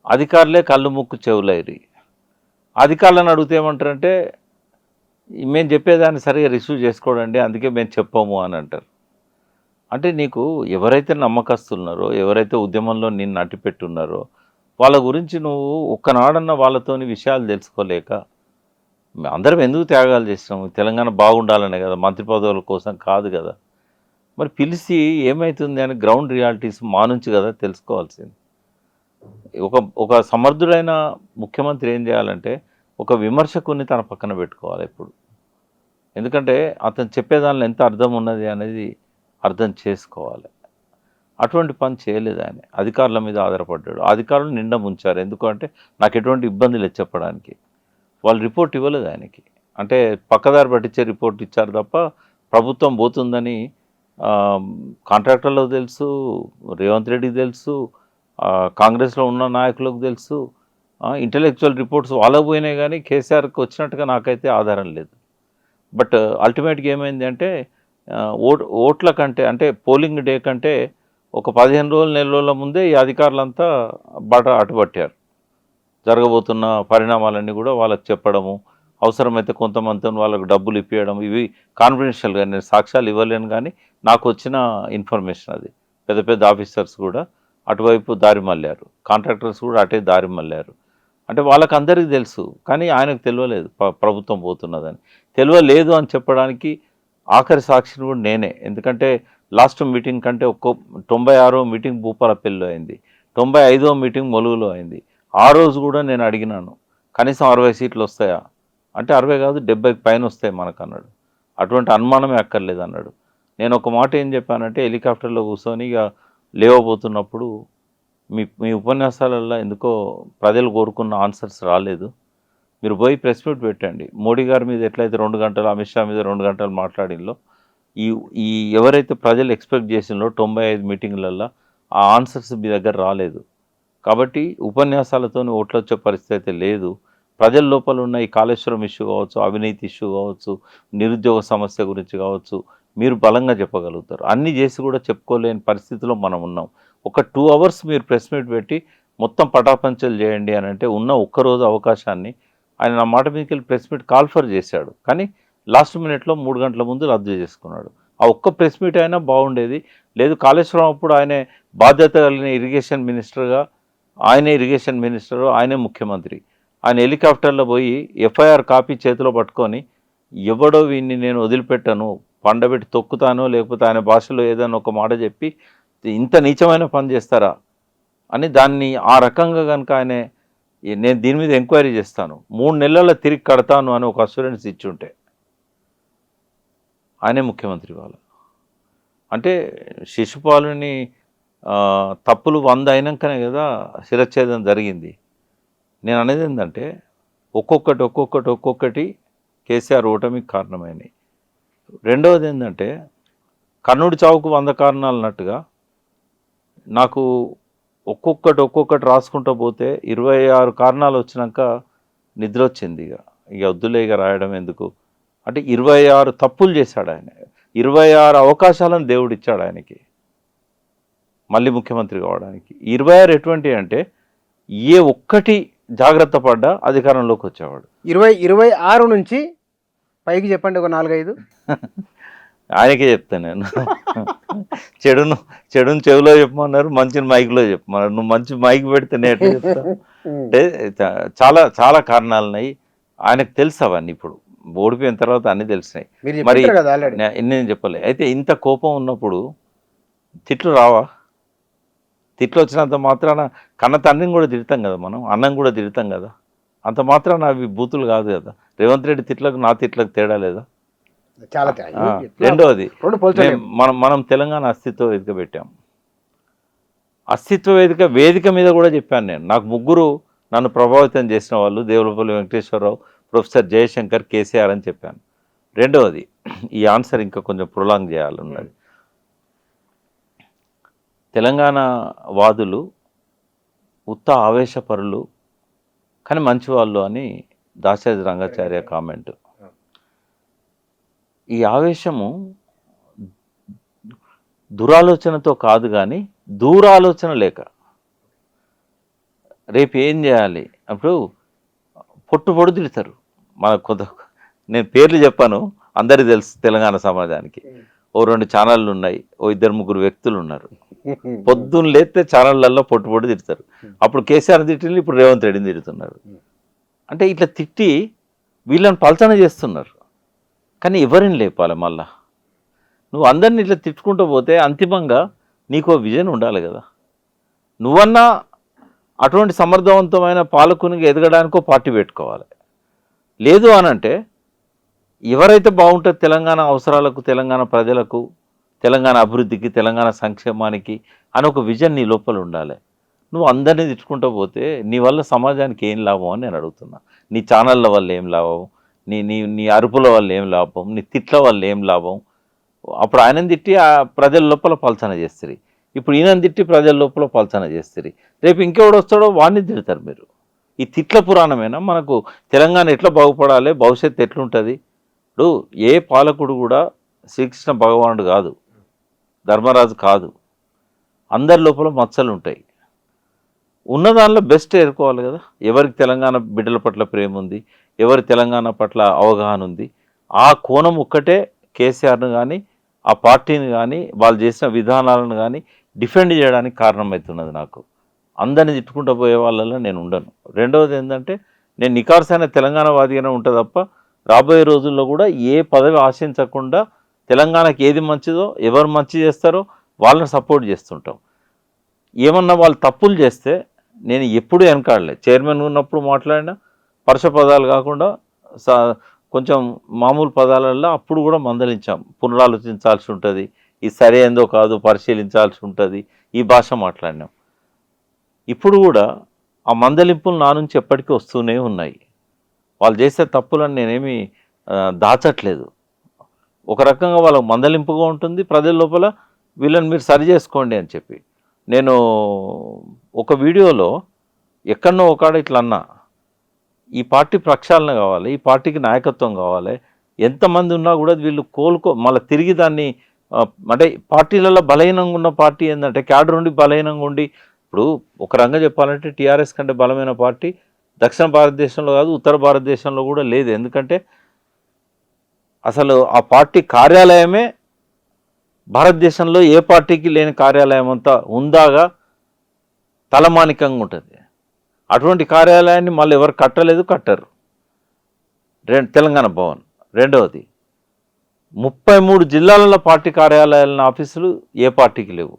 అధికారులే కళ్ళు ముక్కు చెవులైరి. అధికారులను అడిగితే ఏమంటారంటే, మేము చెప్పేదాన్ని సరిగా రిసీవ్ చేసుకోడండి, అందుకే మేము చెప్పాము అని అంటారు. అంటే నీకు ఎవరైతే నమ్మకస్తున్నారో, ఎవరైతే ఉద్యమంలో నిన్ను అట్టిపెట్టున్నారో వాళ్ళ గురించి నువ్వు ఒక్కనాడన్న వాళ్ళతోని విషయాలు తెలుసుకోలేక, అందరం ఎందుకు త్యాగాలు చేసినాము, తెలంగాణ బాగుండాలనే కదా, మంత్రి పదవుల కోసం కాదు కదా. మరి పిలిచి ఏమవుతుంది అని గ్రౌండ్ రియాలిటీస్ మా నుంచి కదా తెలుసుకోవాల్సింది. ఒక సమర్థుడైన ముఖ్యమంత్రి ఏం చేయాలంటే, ఒక విమర్శకుని తన పక్కన పెట్టుకోవాలి ఎప్పుడు. ఎందుకంటే అతను చెప్పేదానిలో ఎంత అర్థం ఉన్నది అనేది అర్థం చేసుకోవాలి. అటువంటి పని చేయలేదు ఆయన, అధికారుల మీద ఆధారపడ్డాడు. అధికారులు నిండా ముంచారు, ఎందుకంటే నాకు ఎటువంటి ఇబ్బంది లేదు చెప్పడానికి. వాళ్ళు రిపోర్ట్ ఇవ్వలేదు ఆయనకి, అంటే పక్కదారి పట్టించే రిపోర్ట్ ఇచ్చారు తప్ప ప్రభుత్వం పోతుందని కాంట్రాక్టర్లకు తెలుసు, రేవంత్ రెడ్డికి తెలుసు, కాంగ్రెస్లో ఉన్న నాయకులకు తెలుసు, ఇంటలెక్చువల్ రిపోర్ట్స్ వాళ్ళకు పోయినాయి కానీ కేసీఆర్కి వచ్చినట్టుగా నాకైతే ఆధారం లేదు. బట్ అల్టిమేట్గా ఏమైంది అంటే ఓట్ల కంటే అంటే పోలింగ్ డే కంటే ఒక 15 రోజులు నెల రోజుల ముందే ఈ అధికారులంతా అటుపట్టారు. జరగబోతున్న పరిణామాలన్నీ కూడా వాళ్ళకి చెప్పడము, అవసరమైతే కొంతమందితో వాళ్ళకు డబ్బులు ఇప్పించడం, ఇవి కాన్ఫిడెన్షియల్గా నేను సాక్ష్యాలు ఇవ్వలేను కానీ నాకు వచ్చిన ఇన్ఫర్మేషన్ అది. పెద్ద పెద్ద ఆఫీసర్స్ కూడా అటువైపు దారి మళ్ళారు, కాంట్రాక్టర్స్ కూడా అటే దారి మళ్ళారు. అంటే వాళ్ళకి అందరికీ తెలుసు కానీ ఆయనకు తెలియలేదు ప్రభుత్వం పోతున్నదని. తెలియలేదు అని చెప్పడానికి ఆఖరి సాక్షిని కూడా నేనే. ఎందుకంటే లాస్ట్ మీటింగ్ కంటే 96వ మీటింగ్ భూపాలపల్లిలో అయింది, 95వ మీటింగ్ ములుగులో అయింది. ఆ రోజు కూడా నేను అడిగినాను కనీసం 60 సీట్లు వస్తాయా అంటే 60 కాదు 70కి పైన వస్తాయి మనకు అన్నాడు. అటువంటి అనుమానమే అక్కర్లేదు అన్నాడు. నేను ఒక మాట ఏం చెప్పానంటే హెలికాప్టర్లో కూర్చొని ఇక లేవబోతున్నప్పుడు మీ ఉపన్యాసాలలో ఎందుకో ప్రజలు కోరుకున్న ఆన్సర్స్ రాలేదు, మీరు పోయి ప్రెస్ మీట్ పెట్టండి. మోడీ గారి మీద ఎట్లయితే 2 గంటలు, అమిత్ షా మీద 2 గంటలు మాట్లాడినలో ఈ ఎవరైతే ప్రజలు ఎక్స్పెక్ట్ చేసినలో 95 మీటింగ్లలో ఆ ఆన్సర్స్ మీ దగ్గర రాలేదు. కాబట్టి ఉపన్యాసాలతో ఓట్లు వచ్చే పరిస్థితి అయితే లేదు. ప్రజల లోపల ఉన్న ఈ కాళేశ్వరం ఇష్యూ కావచ్చు, అవినీతి ఇష్యూ కావచ్చు, నిరుద్యోగ సమస్య గురించి కావచ్చు, మీరు బలంగా చెప్పగలుగుతారు. అన్నీ చేసి కూడా చెప్పుకోలేని పరిస్థితిలో మనం ఉన్నాం. ఒక 2 అవర్స్ మీరు ప్రెస్ మీట్ పెట్టి మొత్తం పటాపంచలు చేయండి అని అంటే ఉన్న ఒక్కరోజు అవకాశాన్ని ఆయన నా మాట మీదకి వెళ్ళి ప్రెస్ మీట్ కాల్ఫర్ చేశాడు. కానీ లాస్ట్ మినిట్లో 3 గంటల ముందు రద్దు చేసుకున్నాడు. ఆ ఒక్క ప్రెస్ మీట్ అయినా బాగుండేది. లేదు కాళేశ్వరం అప్పుడు ఆయనే బాధ్యత కలిగిన ఇరిగేషన్ మినిస్టర్గా, ఆయనే ఇరిగేషన్ మినిస్టరు, ఆయనే ముఖ్యమంత్రి. ఆయన హెలికాప్టర్లో పోయి ఎఫ్ఐఆర్ కాపీ చేతిలో పట్టుకొని ఎవడో వీడిని నేను వదిలిపెట్టాను, పండబెట్టి తొక్కుతాను, లేకపోతే ఆయన భాషలో ఏదైనా ఒక మాట చెప్పి ఇంత నీచమైన పని చేస్తారా అని దాన్ని ఆ రకంగా కనుక ఆయన నేను దీని మీద ఎంక్వైరీ చేస్తాను, 3 నెలల్లో తిరిగి కడతాను అని ఒక అష్యూరెన్స్ ఇచ్చుంటే ఆయనే ముఖ్యమంత్రి వాళ్ళు. అంటే శిశుపాలుని తప్పులు 100 అయినాకనే కదా శిరచ్ఛేదం జరిగింది. నేను అనేది ఏంటంటే ఒక్కొక్కటి కేసీఆర్ ఓటమికి కారణమైనవి. రెండవది ఏంటంటే కర్ణుడి చావుకు 100 కారణాలు అన్నట్టుగా నాకు ఒక్కొక్కటి రాసుకుంటూ పోతే 26 కారణాలు వచ్చినాక నిద్ర వచ్చింది. ఇక వద్దులే ఇక రాయడం ఎందుకు అంటే 26 తప్పులు చేశాడు ఆయన. 26 అవకాశాలను దేవుడు ఇచ్చాడు ఆయనకి మళ్ళీ ముఖ్యమంత్రి కావడానికి. 26 ఎటువంటి అంటే ఏ ఒక్కటి జాగ్రత్త పడ్డా అధికారంలోకి వచ్చేవాడు. 26 నుంచి పైకి చెప్పండి ఒక 4-5. ఆయనకే చెప్తాను నేను. చెడును చెవిలో చెప్పమన్నారు, మంచిని మైక్లో చెప్పమన్నారు. నువ్వు మంచి మైక్ పెడితే నేను ఎట్లా చెప్తాను అంటే చాలా చాలా కారణాలు ఉన్నాయి. ఆయనకు తెలుసు అవన్నీ. ఇప్పుడు ఓడిపోయిన తర్వాత అన్నీ తెలిసినాయి. మరి నేను చెప్పలే. అయితే ఇంత కోపం ఉన్నప్పుడు తిట్లు రావా? తిట్లు వచ్చినంత మాత్రాన కన్న తండ్రిని కూడా తిడతాం కదా మనం, అన్నం కూడా తిడతాం కదా, అంత మాత్రాన అవి బూతులు కాదు కదా. రేవంత్ రెడ్డి తిట్లకు నా తిట్లకు తేడా లేదా? చాలా. రెండవది మనం తెలంగాణ అస్తిత్వ వేదిక పెట్టాం. అస్తిత్వ వేదిక మీద కూడా చెప్పాను నేను. నాకు 3 నన్ను ప్రభావితం చేసిన వాళ్ళు దేవులపల్లి వెంకటేశ్వరరావు, ప్రొఫెసర్ జయశంకర్, కేసీఆర్ అని చెప్పాను. రెండవది ఈ ఆన్సర్ ఇంకా కొంచెం ప్రొలాంగ్ చేయాలన్నది. తెలంగాణ వాదులు ఉత్త ఆవేశపరులు కానీ మంచివాళ్ళు అని దాశరథి రంగాచార్య కామెంట్. ఈ ఆవేశము దురాలోచనతో కాదు కానీ దూరాలోచన లేక రేపు ఏం చేయాలి అప్పుడు పొట్టు తిడతారు. మనకు నేను పేర్లు చెప్పాను, అందరికీ తెలుసు తెలంగాణ సమాజానికి. ఓ 2 ఛానళ్ళు ఉన్నాయి, ఓ 2-3 వ్యక్తులు ఉన్నారు. పొద్దున్న లేస్తే ఛానళ్ళల్లో పొట్టు తిడతారు. అప్పుడు కేసీఆర్ తిట్టింది, ఇప్పుడు రేవంత్ రెడ్డిని తిడుతున్నారు. అంటే ఇట్లా తిట్టి వీళ్ళని పలచన చేస్తున్నారు. కానీ ఎవరిని లేపాలి? మళ్ళా నువ్వు అందరిని ఇట్లా తిట్టుకుంటూ పోతే అంతిమంగా నీకో విజన్ ఉండాలి కదా. నువ్వన్నా అటువంటి సమర్థవంతమైన పాలకునిగా ఎదగడానికో పార్టీ పెట్టుకోవాలి. లేదు అనంటే ఎవరైతే బాగుంటుంది తెలంగాణ అవసరాలకు, తెలంగాణ ప్రజలకు, తెలంగాణ అభివృద్ధికి, తెలంగాణ సంక్షేమానికి అని ఒక విజన్ నీ లోపల ఉండాలి. నువ్వు అందరినీ తిట్టుకుంటూ పోతే నీ వల్ల సమాజానికి ఏం లాభం అని నేను అడుగుతున్నా. నీ ఛానళ్ళ వల్ల ఏం లాభం, నీ అరుపుల వల్ల ఏం లాభం, నీ తిట్ల వల్ల ఏం లాభం? అప్పుడు ఆయనను తిట్టి ఆ ప్రజల లోపల పలచన చేస్తారు, ఇప్పుడు ఈయనను తిట్టి ప్రజల లోపల పలచన చేస్తారు. రేపు ఇంకెవడు వస్తాడో వాడిని తిడతారు మీరు. ఈ తిట్ల పురాణమేనా మనకు తెలంగాణ ఎట్లా బాగుపడాలి, భవిష్యత్తు ఎట్లుంటుంది? ఇప్పుడు ఏ పాలకుడు కూడా శ్రీకృష్ణ భగవానుడు కాదు, ధర్మరాజు కాదు. అందరి లోపల మచ్చలు ఉంటాయి. ఉన్న దానిలో బెస్ట్ ఏరుకోవాలి కదా. ఎవరికి తెలంగాణ బిడ్డల పట్ల ప్రేమ ఉంది, ఎవరి తెలంగాణ పట్ల అవగాహన ఉంది, ఆ కోణం ఒక్కటే కేసీఆర్ను కానీ ఆ పార్టీని కానీ వాళ్ళు చేసిన విధానాలను కానీ డిఫెండ్ చేయడానికి కారణమవుతున్నది. నాకు అందరిని తిట్టుకుంటూ పోయే వాళ్ళలో నేను ఉండను. రెండవది ఏంటంటే నేను నికార్సైన తెలంగాణవాదిగానే ఉంటా తప్ప రాబోయే రోజుల్లో కూడా ఏ పదవి ఆశించకుండా తెలంగాణకి ఏది మంచిదో, ఎవరు మంచి చేస్తారో వాళ్ళని సపోర్ట్ చేస్తుంటాం. ఏమన్నా వాళ్ళు తప్పులు చేస్తే నేను ఎప్పుడూ వెనకాడలే. చైర్మన్ ఉన్నప్పుడు మాట్లాడినా పరుష పదాలు కాకుండా కొంచెం మామూలు పదాలల్లో అప్పుడు కూడా మందలించాం. పునరాలోచించాల్సి ఉంటుంది, ఇది సరైందో కాదు పరిశీలించాల్సి ఉంటుంది, ఈ భాష మాట్లాడినాం. ఇప్పుడు కూడా ఆ మందలింపులు నా నుంచి ఎప్పటికీ వస్తూనే ఉన్నాయి. వాళ్ళు చేసే తప్పులను నేనేమి దాచట్లేదు. ఒక రకంగా వాళ్ళకు మందలింపుగా ఉంటుంది ప్రజల లోపల, వీళ్ళని మీరు సరి చేసుకోండి అని చెప్పి. నేను ఒక వీడియోలో ఎక్కడనో ఒకడ ఇట్లా అన్నా, ఈ పార్టీ ప్రక్షాళన కావాలి, ఈ పార్టీకి నాయకత్వం కావాలి, ఎంతమంది ఉన్నా కూడా వీళ్ళు మళ్ళీ తిరిగి దాన్ని అంటే పార్టీలలో బలహీనంగా ఉన్న పార్టీ ఏంటంటే క్యాడర్ ఉండి బలహీనంగా ఉండి, ఇప్పుడు ఒక రంగా చెప్పాలంటే టీఆర్ఎస్ కంటే బలమైన పార్టీ దక్షిణ భారతదేశంలో కాదు, ఉత్తర భారతదేశంలో కూడా లేదు. ఎందుకంటే అసలు ఆ పార్టీ కార్యాలయమే భారతదేశంలో ఏ పార్టీకి లేని కార్యాలయం అంతా ఉందాగా తలమానికంగా ఉంటుంది. అటువంటి కార్యాలయాన్ని మళ్ళీ ఎవరు కట్టలేదు, కట్టరు. తెలంగాణ భవన్. రెండవది 33 జిల్లాలలో పార్టీ కార్యాలయాల ఆఫీసులు ఏ పార్టీకి లేవు.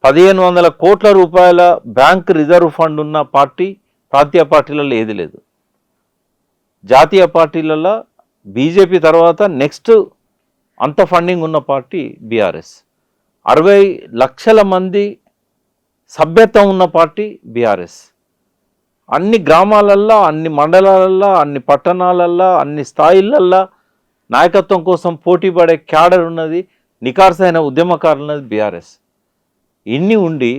1500 కోట్ల రూపాయల బ్యాంక్ రిజర్వ్ ఫండ్ ఉన్న పార్టీ ప్రాంతీయ పార్టీలలో ఏది లేదు. జాతీయ పార్టీలలో బీజేపీ తర్వాత నెక్స్ట్ అంత ఫండింగ్ ఉన్న పార్టీ బీఆర్ఎస్. 60 లక్షల మంది సభ్యత్వం ఉన్న పార్టీ బీఆర్ఎస్. అన్ని గ్రామాలల్లో, అన్ని మండలాలల్లో, అన్ని పట్టణాలల్లో, అన్ని స్థాయిలల్లో నాయకత్వం కోసం పోటీ పడే క్యాడర్ ఉన్నది, నికార్సైన ఉద్యమకారులు ఉన్నది బీఆర్ఎస్. ఇన్ని ఉండి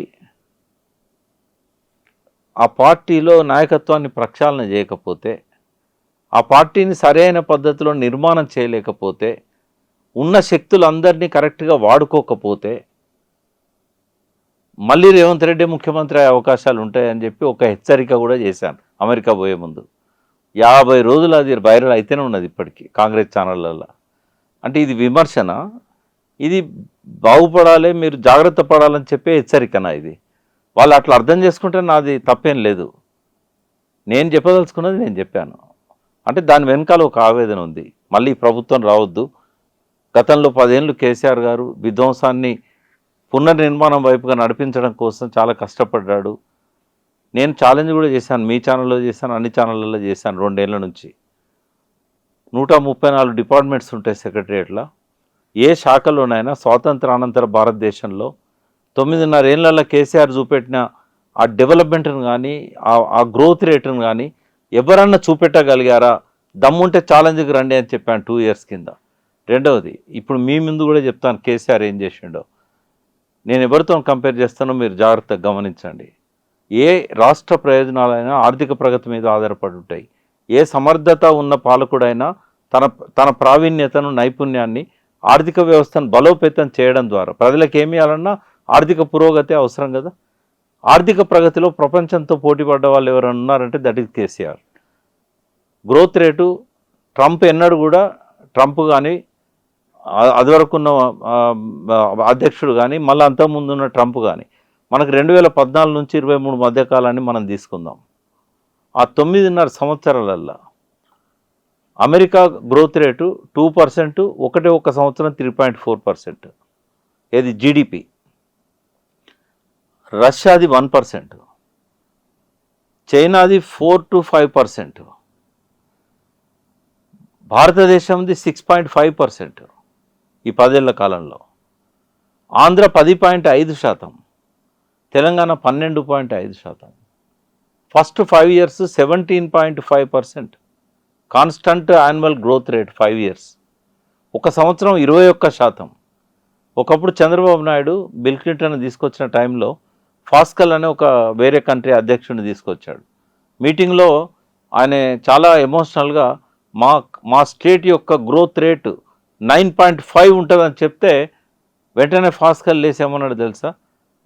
ఆ పార్టీలో నాయకత్వాన్ని ప్రక్షాళన చేయకపోతే, ఆ పార్టీని సరైన పద్ధతిలో నిర్మాణం చేయలేకపోతే, ఉన్న శక్తులందరినీ కరెక్ట్గా వాడుకోకపోతే మళ్ళీ రేవంత్ రెడ్డి ముఖ్యమంత్రి అయ్యే అవకాశాలు ఉంటాయని చెప్పి ఒక హెచ్చరిక కూడా చేశాను అమెరికా పోయే ముందు. 50 రోజులు అది వైరల్ అయితేనే ఉన్నది ఇప్పటికీ కాంగ్రెస్ ఛానళ్ళల్లో. అంటే ఇది విమర్శన, ఇది బాగుపడాలి, మీరు జాగ్రత్త పడాలని చెప్పే హెచ్చరికనా ఇది? వాళ్ళు అట్లా అర్థం చేసుకుంటే నాది తప్పేం లేదు. నేను చెప్పదలుచుకున్నది నేను చెప్పాను. అంటే దాని వెనకాల ఒక ఆవేదన ఉంది, మళ్ళీ ప్రభుత్వం రావద్దు. గతంలో 10 ఏళ్ళు కేసీఆర్ గారు విధ్వంసాన్ని పునర్నిర్మాణం వైపుగా నడిపించడం కోసం చాలా కష్టపడ్డాడు. నేను ఛాలెంజ్ కూడా చేశాను, మీ ఛానల్లో చేశాను, అన్ని ఛానళ్ళల్లో చేశాను. 2 ఏళ్ల నుంచి 134 డిపార్ట్మెంట్స్ ఉంటాయి సెక్రటరియట్లో. ఏ శాఖలోనైనా స్వాతంత్రానంతర భారతదేశంలో 9.5 ఏళ్లలో కేసీఆర్ చూపెట్టిన ఆ డెవలప్మెంట్ని కానీ ఆ గ్రోత్ రేటును కానీ ఎవరన్నా చూపెట్టగలిగారా? దమ్ముంటే ఛాలెంజ్కి రండి అని చెప్పాను 2 ఇయర్స్ కింద. రెండవది, ఇప్పుడు మీ ముందు కూడా చెప్తాను కేసీఆర్ ఏం చేసిండో. నేను ఎవరితో కంపేర్ చేస్తానో మీరు జాగ్రత్తగా గమనించండి. ఏ రాష్ట్ర ప్రయోజనాలైనా ఆర్థిక ప్రగతి మీద ఆధారపడి ఉంటాయి. ఏ సమర్థత ఉన్న పాలకుడైనా తన ప్రావీణ్యతను, నైపుణ్యాన్ని, ఆర్థిక వ్యవస్థను బలోపేతం చేయడం ద్వారా ప్రజలకు ఏమి ఇవ్వాలన్నా ఆర్థిక పురోగతి అవసరం కదా. ఆర్థిక ప్రగతిలో ప్రపంచంతో పోటీ పడ్డ వాళ్ళు ఎవరైనా ఉన్నారంటే that is KCR. Growth rate Trump ఎన్నడూ కూడా, ట్రంప్ కానీ అదివరకు ఉన్న అధ్యక్షుడు కానీ మళ్ళీ అంతకుముందు ఉన్న ట్రంప్ కానీ, మనకు 2014 నుంచి 23 మధ్యకాలాన్ని మనం తీసుకుందాం. ఆ 9.5 సంవత్సరాలల్లో అమెరికా గ్రోత్ రేటు 2%, ఒక సంవత్సరం 3.4%. ఏది జీడిపి. రష్యాది 1%, చైనాది 4 to 5%, భారతదేశంది 6.5% ఈ 10 ఏళ్ల కాలంలో. Andhra 10.5%, Telangana 12.5%. First 5 years 17.5% constant annual growth rate 5 years. ఒక సంవత్సరం 21%. ఒకప్పుడు చంద్రబాబు నాయుడు బిల్ క్లింటన్ తీసుకొచ్చిన టైంలో ఫాస్కల్ అనే ఒక వేరే కంట్రీ అధ్యక్షుడిని తీసుకొచ్చాడు. మీటింగ్లో ఆయన చాలా ఎమోషనల్గా మా స్టేట్ యొక్క గ్రోత్ రేటు 9.5 ఉంటుందని చెప్తే వెంటనే ఫాస్ట్గా లేసేమన్నాడు తెలుసా,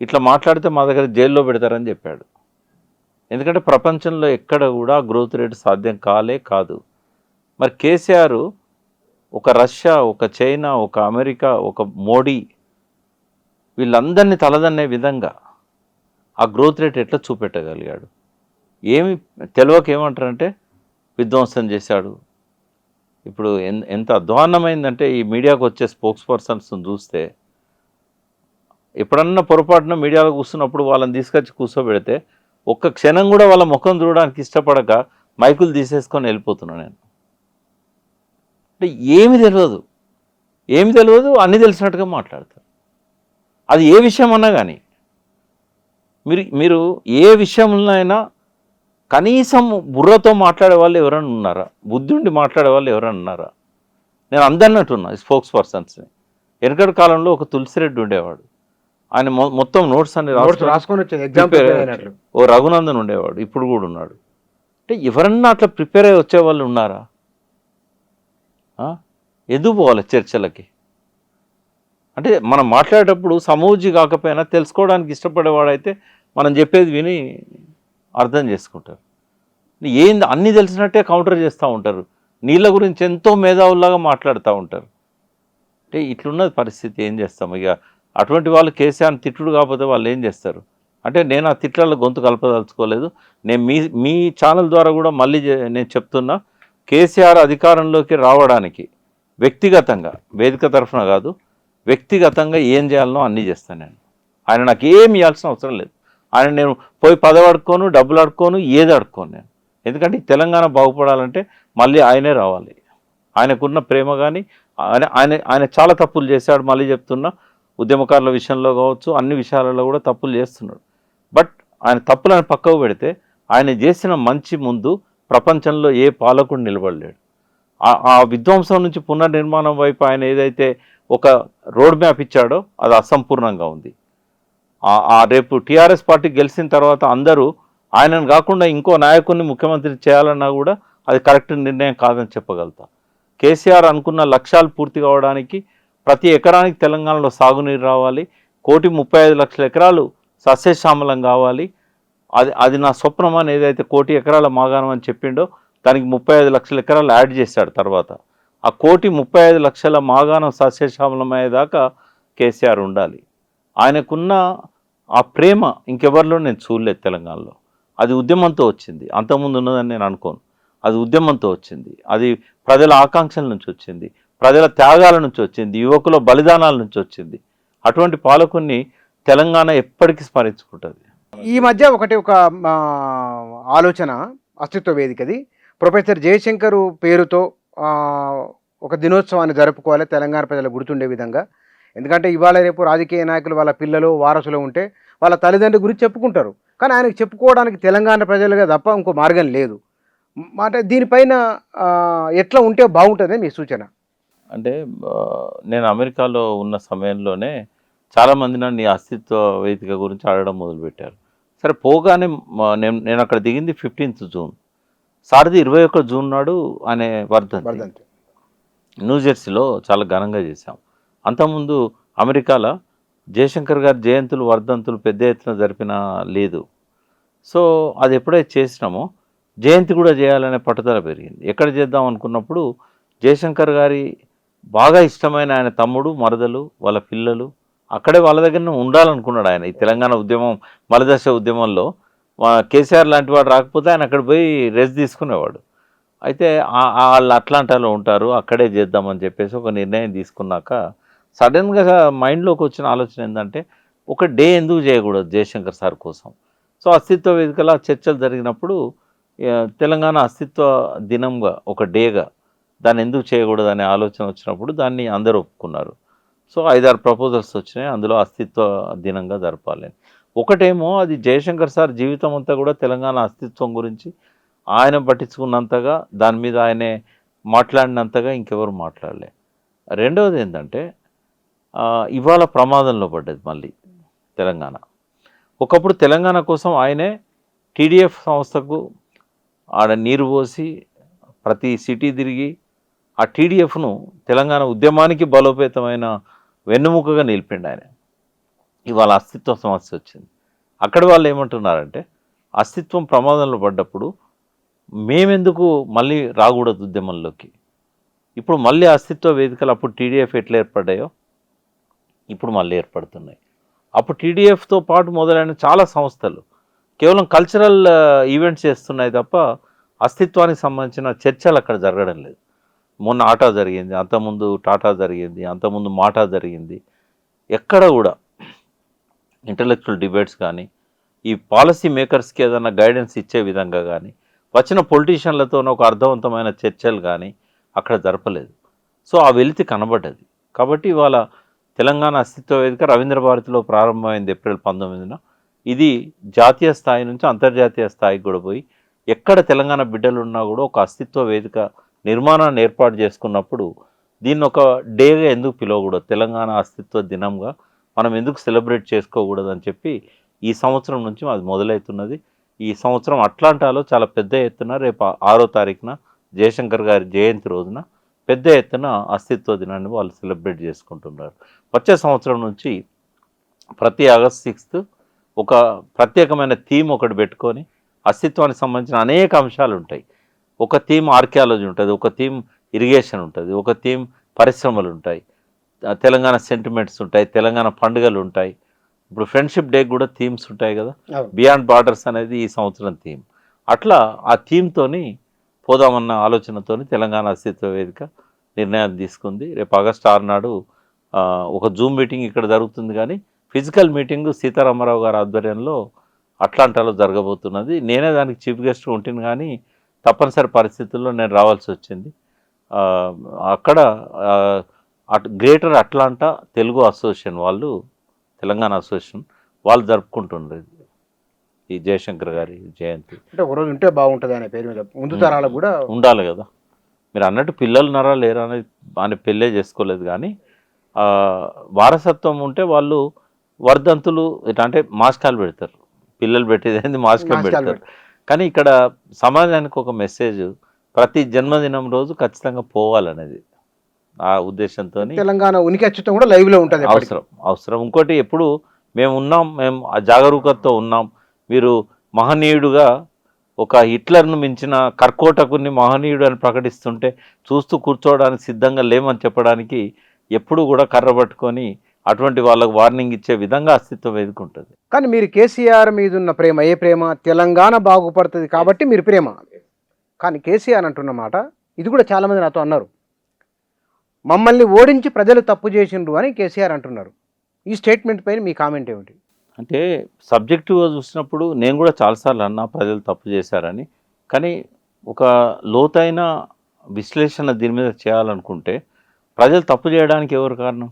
ఇట్లా మాట్లాడితే మా దగ్గర జైల్లో పెడతారని చెప్పాడు. ఎందుకంటే ప్రపంచంలో ఎక్కడ కూడా గ్రోత్ రేటు సాధ్యం కాదు. మరి కేసీఆర్ ఒక రష్యా, ఒక చైనా, ఒక అమెరికా, ఒక మోడీ వీళ్ళందరినీ తలదన్నే విధంగా ఆ గ్రోత్ రేట్ ఎట్లా చూపెట్టగలిగాడు? ఏమి తెలియక ఏమంటారంటే విధ్వంసం చేశాడు. ఇప్పుడు ఎంత అధ్వాన్నమైందంటే ఈ మీడియాకు వచ్చే స్పోక్స్ పర్సన్స్ చూస్తే, ఎప్పుడన్నా పొరపాటున మీడియాలో కూర్చున్నప్పుడు వాళ్ళని తీసుకొచ్చి కూర్చోబెడితే ఒక్క క్షణం కూడా వాళ్ళ ముఖం చూడడానికి ఇష్టపడక మైకులు తీసేసుకొని వెళ్ళిపోతున్నాను నేను. అంటే ఏమి తెలియదు అన్నీ తెలిసినట్టుగా మాట్లాడతారు. అది ఏ విషయం అన్నా కానీ మీరు ఏ విషయంలో అయినా కనీసం బుర్రతో మాట్లాడే వాళ్ళు ఎవరైనా ఉన్నారా? బుద్ధి ఉండి మాట్లాడే వాళ్ళు ఎవరైనా ఉన్నారా? నేను అందరినట్టున్నా స్పోక్స్ పర్సన్స్ని. వెనకటి కాలంలో ఒక తులసిరెడ్డి ఉండేవాడు, ఆయన మొత్తం నోట్స్ అన్ని రాసుకొని వచ్చేది ఎగ్జామ్. ఓ రఘునందన్ ఉండేవాడు, ఇప్పుడు కూడా ఉన్నాడు. అంటే ఎవరన్నా అట్లా ప్రిపేర్ అయ్యి వచ్చేవాళ్ళు ఉన్నారా? ఎందుకు పోవాలి చర్చలకి? అంటే మనం మాట్లాడేటప్పుడు సమూజీ కాకపోయినా తెలుసుకోవడానికి ఇష్టపడేవాడైతే మనం చెప్పేది విని అర్థం చేసుకుంటారు. ఏంది అన్నీ తెలిసినట్టే కౌంటర్ చేస్తూ ఉంటారు, నీళ్ళ గురించి ఎంతో మేధావుల్లాగా మాట్లాడుతూ ఉంటారు. అంటే ఇట్లున్నది పరిస్థితి. ఏం చేస్తాం ఇక? అటువంటి వాళ్ళు కేసీఆర్ని తిట్టుడు కాకపోతే వాళ్ళు ఏం చేస్తారు? అంటే నేను ఆ తిట్లలో గొంతు కలపదలుచుకోలేదు. నేను మీ ఛానల్ ద్వారా కూడా మళ్ళీ నేను చెప్తున్నా, కేసీఆర్ అధికారంలోకి రావడానికి వ్యక్తిగతంగా, వేదిక తరఫున కాదు, వ్యక్తిగతంగా ఏం చేయాలనో అన్నీ చేస్తాను నేను. ఆయన నాకు ఏమి ఇవ్వాల్సిన అవసరం లేదు. ఆయన నేను పోయి పదవి అడుక్కోను, డబ్బులు అడుక్కోను, ఏది అడుక్కోను నేను. ఎందుకంటే ఈ తెలంగాణ బాగుపడాలంటే మళ్ళీ ఆయనే రావాలి. ఆయనకున్న ప్రేమ కానీ, ఆయన చాలా తప్పులు చేశాడు. మళ్ళీ చెప్తున్నా, ఉద్యమకారుల విషయంలో కావచ్చు, అన్ని విషయాలలో కూడా తప్పులు చేస్తున్నాడు. బట్ ఆయన తప్పులను పక్కకు పెడితే ఆయన చేసిన మంచి ముందు ప్రపంచంలో ఏ పాలకుడు నిలబడలేడు. ఆ విధ్వంసం నుంచి పునర్నిర్మాణం వైపు ఆయన ఏదైతే ఒక రోడ్ మ్యాప్ ఇచ్చాడో అది అసంపూర్ణంగా ఉంది. రేపు టీఆర్ఎస్ పార్టీ గెలిచిన తర్వాత అందరూ ఆయనను కాకుండా ఇంకో నాయకుడిని ముఖ్యమంత్రి చేయాలన్నా కూడా అది కరెక్ట్ నిర్ణయం కాదని చెప్పగలుగుతా. కేసీఆర్ అనుకున్న లక్ష్యాలు పూర్తి కావడానికి ప్రతి ఎకరానికి తెలంగాణలో సాగునీరు రావాలి, 1,35,00,000 ఎకరాలు సస్యశ్యామలం కావాలి. అది నా స్వప్నం అని ఏదైతే 1,00,00,000 ఎకరాల మాగాణం అని చెప్పిండో దానికి 35,00,000 ఎకరాలు యాడ్ చేశాడు. తర్వాత ఆ 1,35,00,000 మాగాణం సస్యశ్యామలం అయ్యేదాకా కేసీఆర్ ఉండాలి. ఆయనకున్న ఆ ప్రేమ ఇంకెవరిలో నేను చూడలేదు తెలంగాణలో. అది ఉద్యమంతో వచ్చింది, అంతకుముందు ఉన్నదని నేను అనుకోను. అది ఉద్యమంతో వచ్చింది, అది ప్రజల ఆకాంక్షల నుంచి వచ్చింది, ప్రజల త్యాగాల నుంచి వచ్చింది, యువకుల బలిదానాల నుంచి వచ్చింది. అటువంటి పాలకుని తెలంగాణ ఎప్పటికీ స్మరించుకుంటుంది. ఈ మధ్య ఒక ఆలోచన అస్తిత్వ వేదికది, ప్రొఫెసర్ జయశంకర్ పేరుతో ఒక దినోత్సవాన్ని జరుపుకోవాలి తెలంగాణ ప్రజలు గుర్తుండే విధంగా. ఎందుకంటే ఇవాళ రేపు రాజకీయ నాయకులు వాళ్ళ పిల్లలు వారసులు ఉంటే వాళ్ళ తల్లిదండ్రుల గురించి చెప్పుకుంటారు, కానీ ఆయనకు చెప్పుకోవడానికి తెలంగాణ ప్రజలుగా తప్ప ఇంకో మార్గం లేదు. అంటే దీనిపైన ఎట్లా ఉంటే బాగుంటుంది మీ సూచన? అంటే నేను అమెరికాలో ఉన్న సమయంలోనే చాలామంది నన్ను ఈ అస్తిత్వ వేదిక గురించి అడగడం మొదలుపెట్టారు. సరే పోగానే నేను అక్కడ దిగింది 15th జూన్, సార్ది 21 జూన్ నాడు అనే వర్ధంతి న్యూజెర్సీలో చాలా ఘనంగా చేశాం. అంతకుముందు అమెరికాలో జయశంకర్ గారి జయంతులు వర్ధంతులు పెద్ద ఎత్తున జరిపిన లేదు. సో అది ఎప్పుడైతే చేసినామో జయంతి కూడా చేయాలనే పట్టుదల పెరిగింది. ఎక్కడ చేద్దాం అనుకున్నప్పుడు జయశంకర్ గారి బాగా ఇష్టమైన ఆయన తమ్ముడు, మరదలు, వాళ్ళ పిల్లలు అక్కడే వాళ్ళ దగ్గరనే ఉండాలనుకున్నాడు ఆయన. ఈ తెలంగాణ ఉద్యమం మలదశ ఉద్యమంలో కేసీఆర్ లాంటి వాడు రాకపోతే ఆయన అక్కడ పోయి రెస్ట్ తీసుకునేవాడు. అయితే వాళ్ళు అట్లాంటాలో ఉంటారు, అక్కడే చేద్దామని చెప్పేసి ఒక నిర్ణయం తీసుకున్నాక సడన్గా మైండ్లోకి వచ్చిన ఆలోచన ఏంటంటే ఒక డే ఎందుకు చేయకూడదు జయశంకర్ సార్ కోసం. సో అస్తిత్వ వేదికలా చర్చలు జరిగినప్పుడు తెలంగాణ అస్తిత్వ దినంగా ఒక డేగా దాన్ని ఎందుకు చేయకూడదు అనే ఆలోచన వచ్చినప్పుడు దాన్ని అందరూ ఒప్పుకున్నారు. సో 5-6 ప్రపోజల్స్ వచ్చినాయి, అందులో అస్తిత్వ దినంగా జరపాలి. ఒకటేమో అది జయశంకర్ సార్ జీవితం అంతా కూడా తెలంగాణ అస్తిత్వం గురించి ఆయన పట్టించుకున్నంతగా, దాని మీద ఆయనే మాట్లాడినంతగా ఇంకెవరు మాట్లాడలే. రెండవది ఏంటంటే ఇవాళ ప్రమాదంలో పడ్డది మళ్ళీ తెలంగాణ. ఒకప్పుడు తెలంగాణ కోసం ఆయనే టీడీఎఫ్ సంస్థకు ఆడ నీరు పోసి ప్రతి సిటీ తిరిగి ఆ టీడీఎఫ్ను తెలంగాణ ఉద్యమానికి బలోపేతమైన వెన్నుముకగా నిలిపిండు ఆయన. ఇవాళ అస్తిత్వ సమస్య వచ్చింది. అక్కడ వాళ్ళు ఏమంటున్నారంటే అస్తిత్వం ప్రమాదంలో పడ్డప్పుడు మేమెందుకు మళ్ళీ రాకూడదు ఉద్యమంలోకి. ఇప్పుడు మళ్ళీ అస్తిత్వ వేదికలు అప్పుడు టీడీఎఫ్ ఎట్లా ఏర్పడ్డాయో ఇప్పుడు మళ్ళీ ఏర్పడుతున్నాయి. అప్పుడు టీడీఎఫ్తో పాటు మొదలైన చాలా సంస్థలు కేవలం కల్చరల్ ఈవెంట్స్ చేస్తున్నాయి తప్ప అస్తిత్వానికి సంబంధించిన చర్చలు అక్కడ జరగడం లేదు. మొన్న ఆటా జరిగింది, అంతకుముందు టాటా జరిగింది, అంతకుముందు మాటా జరిగింది. ఎక్కడ కూడా ఇంటలెక్చువల్ డిబేట్స్ కానీ ఈ పాలసీ మేకర్స్కి ఏదైనా గైడెన్స్ ఇచ్చే విధంగా కానీ వచ్చిన పొలిటీషియన్లతో ఒక అర్థవంతమైన చర్చలు కానీ అక్కడ జరపలేదు. సో ఆ వెలితి కనబడ్డది. కాబట్టి ఇవాళ తెలంగాణ అస్తిత్వ వేదిక రవీంద్ర భారతిలో ప్రారంభమైంది ఏప్రిల్ 19న. ఇది జాతీయ స్థాయి నుంచి అంతర్జాతీయ స్థాయికి కూడా పోయి ఎక్కడ తెలంగాణ బిడ్డలు ఉన్నా కూడా ఒక అస్తిత్వ వేదిక నిర్మాణాన్ని ఏర్పాటు చేసుకున్నప్పుడు దీన్ని ఒక డేగా ఎందుకు పిలవకూడదు, తెలంగాణ అస్తిత్వ దినంగా మనం ఎందుకు సెలబ్రేట్ చేసుకోకూడదు అని చెప్పి ఈ సంవత్సరం నుంచి అది మొదలవుతున్నది. ఈ సంవత్సరం అట్లాంటాలో చాలా పెద్ద ఎత్తున రేపు 6వ తారీఖున జయశంకర్ గారి జయంతి రోజున పెద్ద ఎత్తున అస్తిత్వ దినాన్ని వాళ్ళు సెలబ్రేట్ చేసుకుంటున్నారు. వచ్చే సంవత్సరం నుంచి ప్రతి ఆగస్ట్ 6th ఒక ప్రత్యేకమైన థీమ్ ఒకటి పెట్టుకొని అస్తిత్వానికి సంబంధించిన అనేక అంశాలు ఉంటాయి. ఒక థీమ్ ఆర్కియాలజీ ఉంటుంది, ఒక థీమ్ ఇరిగేషన్ ఉంటుంది, ఒక థీమ్ పరిశ్రమలు ఉంటాయి, తెలంగాణ సెంటిమెంట్స్ ఉంటాయి, తెలంగాణ పండుగలు ఉంటాయి. ఇప్పుడు ఫ్రెండ్షిప్ డే కూడా థీమ్స్ ఉంటాయి కదా, బియాండ్ బార్డర్స్ అనేది ఈ సంవత్సరం థీమ్. అట్లా ఆ థీమ్తోని పోదామన్న ఆలోచనతోని తెలంగాణ అస్తిత్వ వేదిక నిర్ణయం తీసుకుంది. రేపు ఆగస్టు 6 నాడు ఒక జూమ్ మీటింగ్ ఇక్కడ జరుగుతుంది, కానీ ఫిజికల్ మీటింగ్ సీతారామరావు గారి ఆధ్వర్యంలో అట్లాంటాలో జరగబోతున్నది. నేనే దానికి చీఫ్ గెస్ట్ ఉంటుంది, కానీ తప్పనిసరి పరిస్థితుల్లో నేను రావాల్సి వచ్చింది. అక్కడ గ్రేటర్ అట్లాంటా తెలుగు అసోసియేషన్ వాళ్ళు, తెలంగాణ అసోసియేషన్ వాళ్ళు జరుపుకుంటున్నారు ఈ జయశంకర్ గారి జయంతి. అంటే ఒక రోజు ఉంటే బాగుంటుంది అనే పేరు మీద ముందు తరాలకు కూడా ఉండాలి కదా. మీరు అన్నట్టు పిల్లలు నరా లేరా అనేది ఆయన పెళ్ళే చేసుకోలేదు, కానీ వారసత్వం ఉంటే వాళ్ళు వర్ధంతులు ఇట్లా అంటే మాస్కాలు పెడతారు, పిల్లలు పెట్టేది మాస్కాలు పెడతారు. కానీ ఇక్కడ సమాజానికి ఒక మెసేజ్, ప్రతి జన్మదినం రోజు ఖచ్చితంగా పోవాలనేది ఆ ఉద్దేశంతో తెలంగాణ ఉనికి అచ్యుతం కూడా లైవ్లో ఉంటుంది. అవసరం. ఇంకోటి ఎప్పుడు మేము ఉన్నాం, మేము ఆ జాగరూకతతో ఉన్నాం. మీరు మహనీయుడుగా ఒక హిట్లర్ను మించిన కర్కోటకుని మహనీయుడు అని ప్రకటిస్తుంటే చూస్తూ కూర్చోవడానికి సిద్ధంగా లేమని చెప్పడానికి ఎప్పుడు కూడా కర్ర పట్టుకొని అటువంటి వాళ్ళకు వార్నింగ్ ఇచ్చే విధంగా అస్తిత్వం ఎదుర్కొంటుంది. కానీ మీరు కేసీఆర్ మీద ఉన్న ప్రేమ ఏ ప్రేమ? తెలంగాణ బాగుపడుతుంది కాబట్టి మీరు ప్రేమ. కానీ కేసీఆర్ అంటున్న మాట ఇది కూడా చాలామంది నాతో అన్నారు, మమ్మల్ని ఓడించి ప్రజలు తప్పు చేసిండ్రు అని కేసీఆర్ అంటున్నారు. ఈ స్టేట్మెంట్ పైన మీ కామెంట్ ఏమిటి? అంటే సబ్జెక్టివ్గా చూసినప్పుడు నేను కూడా చాలాసార్లు అన్నా ప్రజలు తప్పు చేశారని. కానీ ఒక లోతైన విశ్లేషణ దీని మీద చేయాలనుకుంటే ప్రజలు తప్పు చేయడానికి ఎవరు కారణం?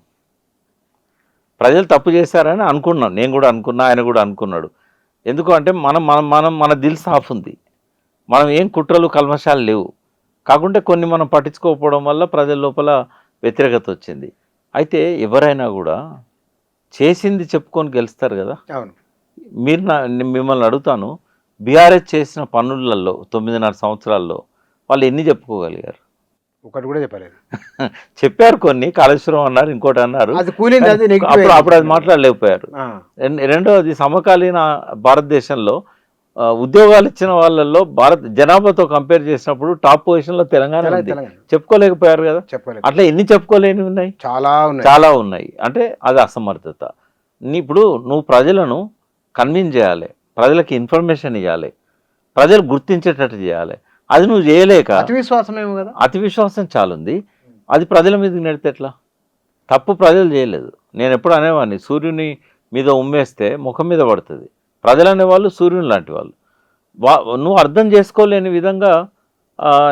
ప్రజలు తప్పు చేశారని అనుకున్నాను, నేను కూడా అనుకున్నా, ఆయన కూడా అనుకున్నాడు. ఎందుకు అంటే మన దిల్ సాఫ్ ఉంది, మనం ఏం కుట్రలు కల్మషాలు లేవు. కాకుంటే కొన్ని మనం పట్టించుకోకపోవడం వల్ల ప్రజల లోపల వ్యతిరేకత వచ్చింది. అయితే ఎవరైనా కూడా చేసింది చెప్పుకొని గెలుస్తారు కదా. అవును. మిమ్మల్ని అడుగుతాను, బీఆర్ఎస్ చేసిన పనులలో 9.5 సంవత్సరాల్లో వాళ్ళు ఎన్ని చెప్పుకోగలిగారు? ఒకటి కూడా చెప్పలేదు. చెప్పారు, కొన్ని కాళేశ్వరం అన్నారు, ఇంకోటి అన్నారు, అప్పుడు అది మాట్లాడలేకపోయారు. రెండవది సమకాలీన భారతదేశంలో ఉద్యోగాలు ఇచ్చిన వాళ్ళల్లో జనాభాతో కంపేర్ చేసినప్పుడు టాప్ పొజిషన్లో తెలంగాణ ఉంది, చెప్పుకోలేకపోయారు కదా. అట్లా ఎన్ని చెప్పుకోలేనివి ఉన్నాయి? చాలా ఉన్నాయి. అంటే అది అసమర్థత. ఇప్పుడు నువ్వు ప్రజలను కన్విన్స్ చేయాలి, ప్రజలకు ఇన్ఫర్మేషన్ ఇవ్వాలి, ప్రజలు గుర్తించేటట్టు చేయాలి. అది నువ్వు చేయలేక అతి విశ్వాసం చాలా ఉంది, అది ప్రజల మీదకి నెడితే ఎట్లా? తప్పు ప్రజలు చేయలేదు. నేను ఎప్పుడు అనేవాడిని, సూర్యుని మీద ఉమ్మేస్తే ముఖం మీద పడుతుంది. ప్రజలు అనేవాళ్ళు సూర్యుని లాంటి వాళ్ళు. నువ్వు అర్థం చేసుకోలేని విధంగా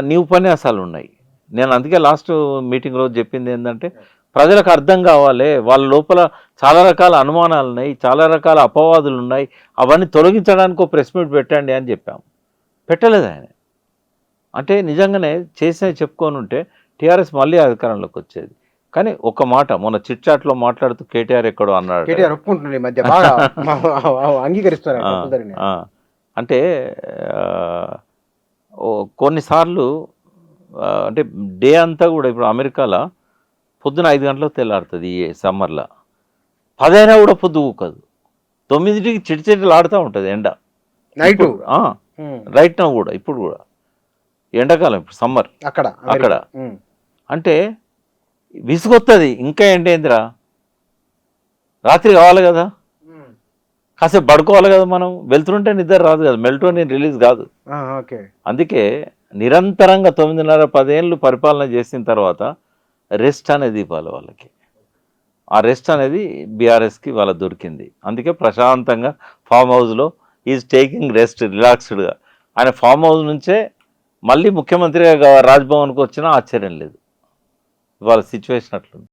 నీ ఉపన్యాసాలు ఉన్నాయి. నేను అందుకే లాస్ట్ మీటింగ్ రోజు చెప్పింది ఏంటంటే, ప్రజలకు అర్థం కావాలి, వాళ్ళ లోపల చాలా రకాల అనుమానాలు ఉన్నాయి, చాలా రకాల అపవాదులు ఉన్నాయి, అవన్నీ తొలగించడానికి ఒక ప్రెస్ మీట్ పెట్టండి అని చెప్పాము. పెట్టలేదు ఆయన. అంటే నిజంగానే చేసిన చెప్పుకొని ఉంటే టీఆర్ఎస్ మళ్ళీ అధికారంలోకి వచ్చేది. కానీ ఒక మాట మొన్న చిట్ చాట్లో మాట్లాడుతూ కేటీఆర్ ఎక్కడో అన్నాడు, అంటే కొన్నిసార్లు అంటే డే అంతా కూడా ఇప్పుడు అమెరికాలో పొద్దున 5 గంటలకు తెల్లారుతుంది ఈ సమ్మర్లో, 10 అయినా కూడా పొద్దు ఊకదు, 9కి చిటిచిటిలు ఆడుతూ ఉంటుంది ఎండ నైట్ రైట్ నా కూడా ఇప్పుడు కూడా ఎండాకాలం ఇప్పుడు సమ్మర్ అక్కడ అక్కడ అంటే విసుగొస్తుంది. ఇంకా ఏంటేందిరా రాత్రి కావాలి కదా, కాసేపు పడుకోవాలి కదా, మనం వెళ్తుంటే నిద్ర రాదు కదా, మెల్టోనిన్ రిలీజ్ కాదు. ఓకే. అందుకే నిరంతరంగా 9.5-10 ఏళ్ళు పరిపాలన చేసిన తర్వాత రెస్ట్ అనేది ఇవ్వాలి వాళ్ళకి. ఆ రెస్ట్ అనేది బీఆర్ఎస్కి వాళ్ళ దొరికింది. అందుకే ప్రశాంతంగా ఫామ్ హౌస్లో ఈజ్ టేకింగ్ రెస్ట్ రిలాక్స్డ్గా. ఆయన ఫామ్ హౌస్ నుంచే మళ్ళీ ముఖ్యమంత్రిగా రాజ్భవన్కి వచ్చినా ఆశ్చర్యం లేదు. ఇవాళ సిచ్యువేషన్ అట్లుంది.